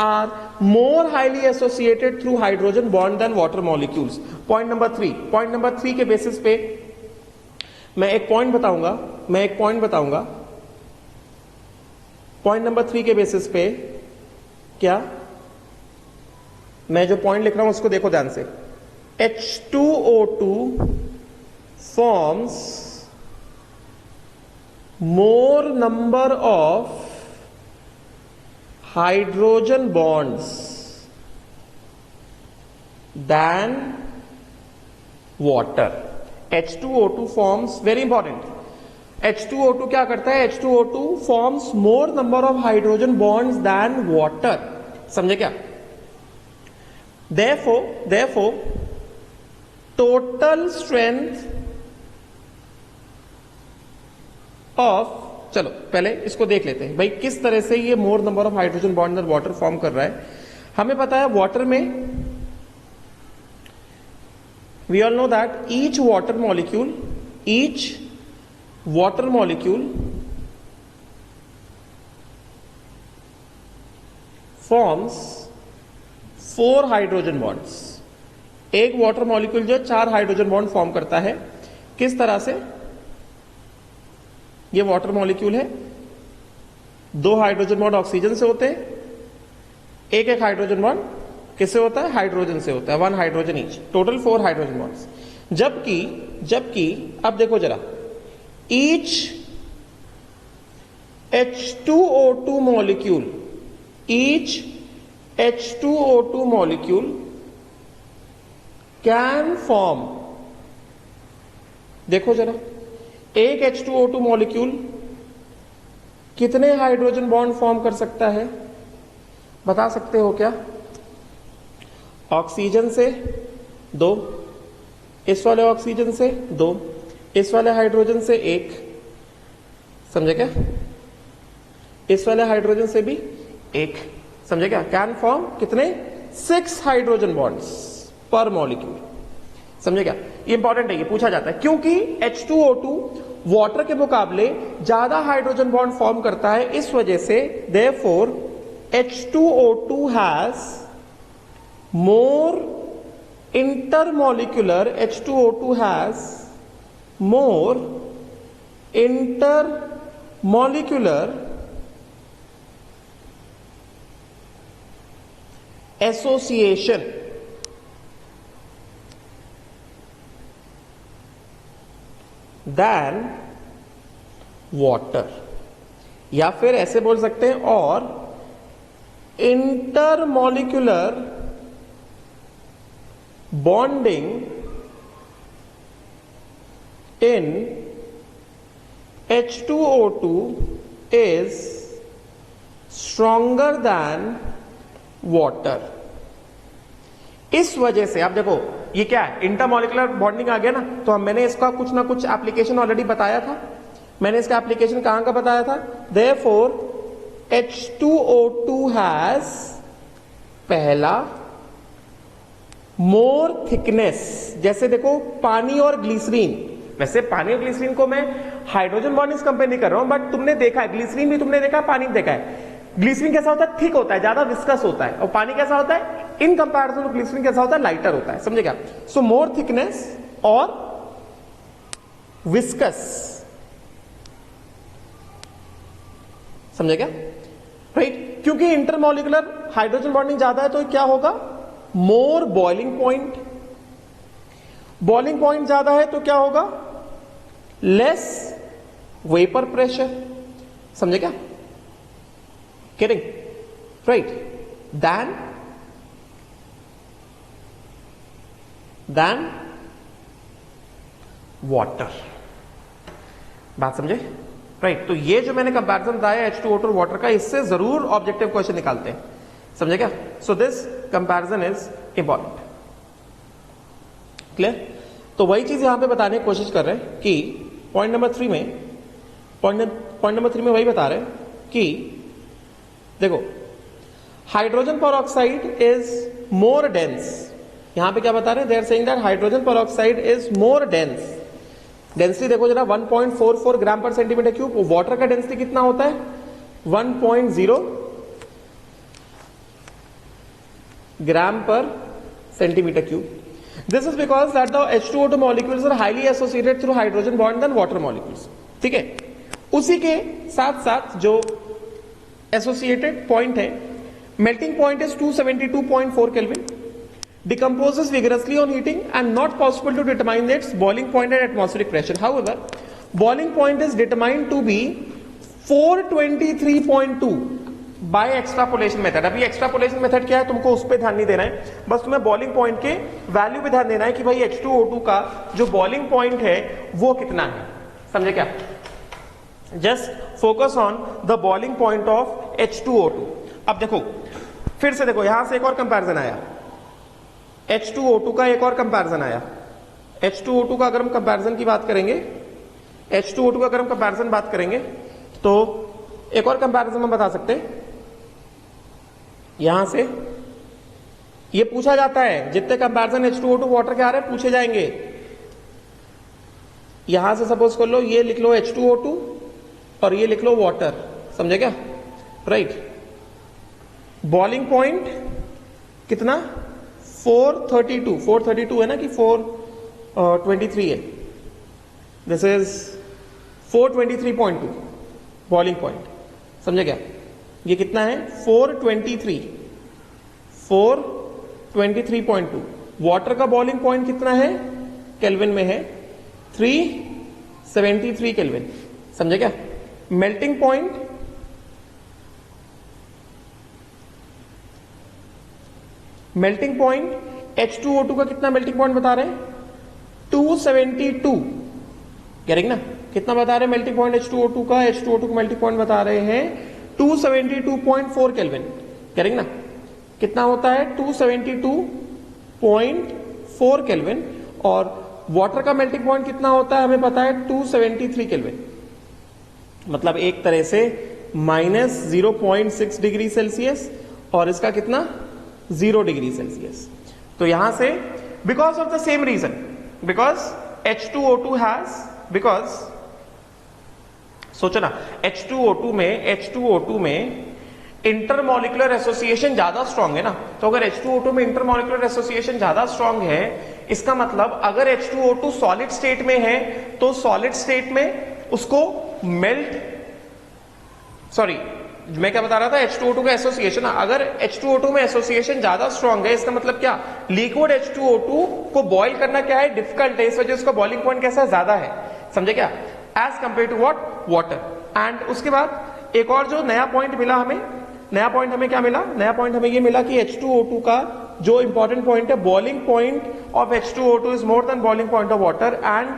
are more highly associated through hydrogen bond than water molecules. Point number 3. Point number 3 के basis पे मैं एक पॉइंट बताऊंगा. पॉइंट नंबर 3 के बेसिस पे क्या, मैं जो पॉइंट लिख रहा हूं उसको देखो ध्यान से. H2O2 forms more number of hydrogen bonds than water. H2O2 forms, very important, H2O2 क्या करता है, H2O2 forms more number of hydrogen bonds than water. समझे क्या, therefore total strength of, चलो पहले इसको देख लेते हैं भाई किस तरह से ये मोर number of hydrogen bond than water form कर रहा है. हमें पता है वाटर में we all know that each water molecule forms 4 hydrogen bonds. एक वाटर मॉलिक्यूल जो 4 हाइड्रोजन बॉन्ड फॉर्म करता है. किस तरह से, ये वाटर मॉलिक्यूल है, 2 हाइड्रोजन बॉन्ड ऑक्सीजन से होते हैं, एक हाइड्रोजन बॉन्ड किससे होता है, हाइड्रोजन से होता है, 1 hydrogen each, total 4 hydrogen bonds. जबकि अब देखो जरा, each H2O2 molecule can form, देखो जरा, एक H2O2 मॉलिक्यूल कितने हाइड्रोजन बॉन्ड फॉर्म कर सकता है, बता सकते हो क्या? ऑक्सीजन से 2, इस वाले ऑक्सीजन से 2, इस वाले हाइड्रोजन से 1, समझे क्या, इस वाले हाइड्रोजन से भी 1, समझे क्या. कैन फॉर्म कितने, 6 हाइड्रोजन बॉन्ड्स पर मॉलिक्यूल. समझे क्या, ये इंपॉर्टेंट है, ये पूछा जाता है क्योंकि H2O2 वाटर के मुकाबले ज्यादा हाइड्रोजन बॉन्ड फॉर्म करता है. इस वजह से therefore H2O2 has more intermolecular, H2O2 has more intermolecular association than water. या फिर ऐसे बोल सकते हैं, और intermolecular bonding in H2O2 is stronger than water. इस वजह से आप देखो ये क्या है, इंटरमॉलिक्यूलर बॉन्डिंग आ गया ना, तो मैंने इसका कुछ ना कुछ एप्लीकेशन ऑलरेडी बताया था। मैंने इसका एप्लीकेशन कहां का बताया था? Therefore H2O2 has पहला मोर थिकनेस। जैसे देखो पानी और ग्लिसरीन, वैसे पानी और ग्लिसरीन को मैं हाइड्रोजन बॉन्डिंग कंपेयर नहीं कर रहा हूं, बट तुमने देखा है ग्लिसरीन भी तुमने देखा है, पानी भी देखा है। ग्लिसरीन कैसा होता है? थिक होता है, ज्यादा विस्कस होता है, और पानी कैसा होता है? इन कंपैरिजन टू ग्लिसरीन कैसा होता है? लाइटर होता है। समझे क्या? सो मोर थिकनेस और विस्कस, समझे क्या? राइट, क्योंकि इंटरमॉलिक्यूलर हाइड्रोजन बॉन्डिंग ज्यादा है तो क्या होगा? More boiling point. Boiling point ज्यादा है तो क्या होगा? Less vapour pressure. समझे क्या? Kidding, right. Then water. बात समझे? राइट, तो ये जो मैंने कंपैरिजन बताया H2O2 और वाटर का, इससे जरूर ऑब्जेक्टिव क्वेश्चन निकालते हैं। समझे क्या? So this comparison is important. Clear? तो वही चीज यहां पे बताने की कोशिश कर रहे हैं कि पॉइंट नंबर 3 में वही बता रहे हैं कि देखो hydrogen peroxide is more dense. यहां पे क्या बता रहे हैं? They are saying that hydrogen peroxide is more dense. Density देखो जरा 1.44 gram per centimetre cube. Water का डेंसिटी कितना होता है? 1.0 gram per centimetre cube. This is because that the H2O2 molecules are highly associated through hydrogen bond than water molecules. ठीक है, उसी के साथ साथ जो एसोसिएटेड पॉइंट है, melting point is 272.4 kelvin, decomposes vigorously on heating and not possible to determine its boiling point at atmospheric pressure. However, boiling point is determined to be 423.2 by extrapolation method. अभी extrapolation method क्या है तुमको उस पर ध्यान नहीं देना है, बस तुम्हें बॉइलिंग पॉइंट के वैल्यू पे ध्यान देना है कि भाई H2O2 का जो बॉइलिंग पॉइंट है वो कितना है। समझे क्या? Just focus on the boiling point of H2O2। अब देखो फिर से देखो, यहां से एक और कंपैरिजन आया, H2O2 का एक और कंपैरिजन आया। H2O2 का अगर हम कंपैरिजन की बात करेंगे, H2O2 का अगर हम कंपैरिजन बात करेंगे तो एक और कंपैरिजन हम बता सकते हैं। यहां से ये पूछा जाता है, जितने कंपैरिजन H2O2 वाटर के आ रहे हैं पूछे जाएंगे। यहां से सपोज कर लो, ये लिख लो H2O2 और ये लिख लो वाटर। समझे क्या? राइट, बॉइलिंग पॉइंट कितना? 432 है ना कि 423 है। This is 423.2 boiling point. समझे क्या? ये कितना है? 423.2। वाटर का बॉइलिंग पॉइंट कितना है केल्विन में? है 373 केल्विन। समझे क्या? मेल्टिंग पॉइंट H2O2 का कितना मेल्टिंग पॉइंट बता रहे हैं? 272। करेक्ट ना? कितना बता रहे हैं मेल्टिंग पॉइंट H2O2 का? H2O2 का मेल्टिंग पॉइंट बता रहे हैं 272.4 केल्विन। करेक्ट ना? कितना होता है? 272.4 केल्विन। और वाटर का मेल्टिंग पॉइंट कितना होता है हमें पता है? 273 केल्विन। मतलब एक तरह से -0.6 डिग्री सेल्सियस, और इसका कितना? 0 डिग्री सेल्सियस। तो यहां से because of the same reason, because सोचो ना, H2O2 में इंटरमॉलिक्यूलर एसोसिएशन ज्यादा स्ट्रांग है ना। तो अगर H2O2 में इंटरमॉलिक्यूलर एसोसिएशन ज्यादा स्ट्रांग है, इसका मतलब अगर H2O2 सॉलिड स्टेट में है तो सॉलिड स्टेट में उसको मैं क्या बता रहा था? H2O2 का एसोसिएशन, अगर H2O2 में एसोसिएशन ज्यादा स्ट्रांग है, इसका मतलब क्या? लिक्विड H2O2 को बॉइल करना क्या है? डिफिकल्ट है, इस वजह से उसका बॉइलिंग पॉइंट कैसा ज्यादा है। समझे क्या? As compare to what? Water. And उसके बाद एक और जो नया पॉइंट मिला हमें, नया पॉइंट हमें क्या मिला, नया पॉइंट हमें ये मिला कि H2O2 का जो इंपॉर्टेंट पॉइंट है, boiling point of H2O2 is more than boiling point of water and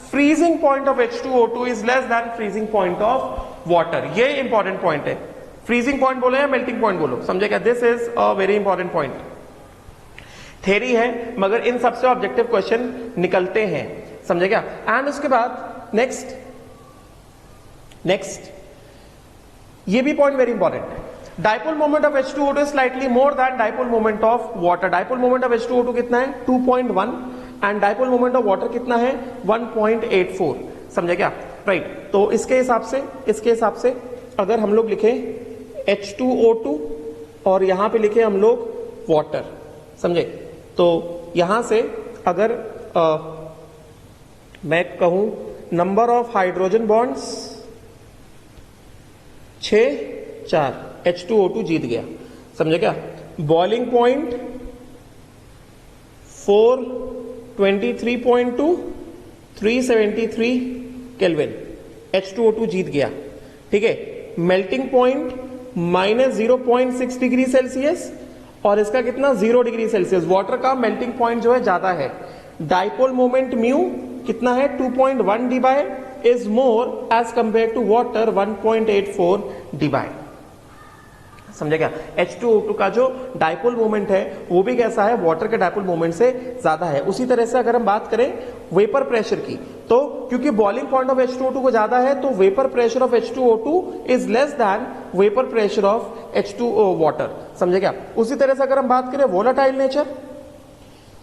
freezing point of H2O2 is less than freezing point of water. ये इंपॉर्टेंट पॉइंट है। फ्रीजिंग पॉइंट बोलो या मेल्टिंग पॉइंट बोलो, समझे क्या? This is a very important point. Theory है मगर इन सबसे ऑब्जेक्टिव क्वेश्चन निकलते हैं, समझे क्या? एंड उसके बाद नेक्स्ट ये भी पॉइंट वेरी इंपॉर्टेंट है। Dipole moment of H2O2 is slightly more than dipole moment of water. Dipole moment of H2O2 कितना है? 2.1 and dipole moment of water कितना है? 1.84, समझे क्या? राइट। तो इसके हिसाब से अगर हम लोग लिखे H2O2 और यहां पे लिखे हम लोग वाटर, समझे? तो यहां से अगर मैं कहूं number of hydrogen bonds 6, 4, H2O2 जीत गया, समझे क्या? बॉइलिंग पॉइंट 423.2, 373 केल्विन, H2O2 जीत गया, ठीक है? मेल्टिंग पॉइंट -0.6 डिग्री सेल्सियस और इसका कितना? 0 डिग्री सेल्सियस। वाटर का मेल्टिंग पॉइंट जो है ज्यादा है। डाइपोल मोमेंट म्यू कितना है? 2.1 Debye is more as compare to water 1.84 Debye, समझे क्या? H2O2 का जो डाइपोल मोमेंट है वो भी कैसा है? वाटर के डाइपोल मोमेंट से ज्यादा है। उसी तरह से अगर हम बात करें वेपर प्रेशर की, तो क्योंकि बॉइलिंग पॉइंट ऑफ H2O2 को ज्यादा है तो vapour pressure of H2O2 is less than vapour pressure of H2O water, समझे क्या? उसी तरह से अगर हम बात करें वोलेटाइल नेचर,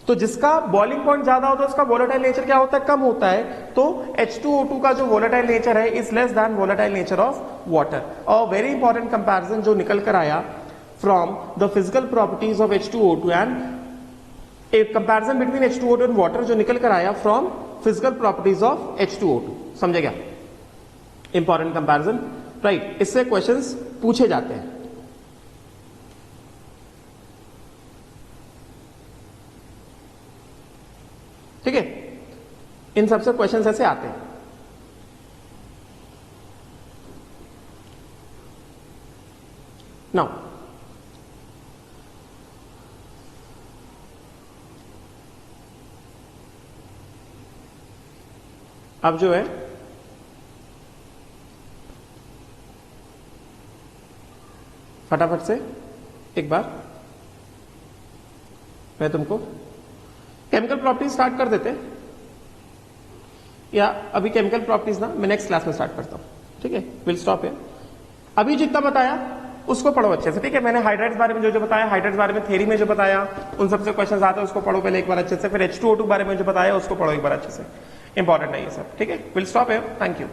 तो जिसका बॉइलिंग पॉइंट ज्यादा होता है उसका वोलेटाइल नेचर क्या होता है? कम होता है। तो H2O2 का जो वोलेटाइल नेचर है is less than volatile nature of water. और वेरी इंपॉर्टेंट कंपैरिजन जो निकल कर आया from the physical properties of H2O2 and A comparison between H2O2 and water जो निकल कर आया from physical properties of H2O2, समझे क्या? Important comparison, right? इससे क्वेश्चंस पूछे जाते हैं। ठीक है, इन सबसे क्वेश्चंस ऐसे आते हैं। नाउ अब जो है फटाफट से एक बार मैं तुमको केमिकल प्रॉपर्टीज स्टार्ट कर देते हैं, या अभी केमिकल प्रॉपर्टीज ना मैं नेक्स्ट क्लास में स्टार्ट करता हूं, ठीक है? विल स्टॉप है। अभी जितना बताया उसको पढ़ो अच्छे से, ठीक है? मैंने हाइड्राइड्स बारे में जो बताया, हाइड्राइड्स बारे में थ्योरी में जो बताया, उन सबसे क्वेश्चंस आते हैं उसको पढ़ो पहले एक बार अच्छे से। फिर H2O2 बारे में जो बताया उसको पढ़ो एक बार अच्छे से, इंपॉर्टेंट है ये सब, ठीक है? विल स्टॉप है। Thank you.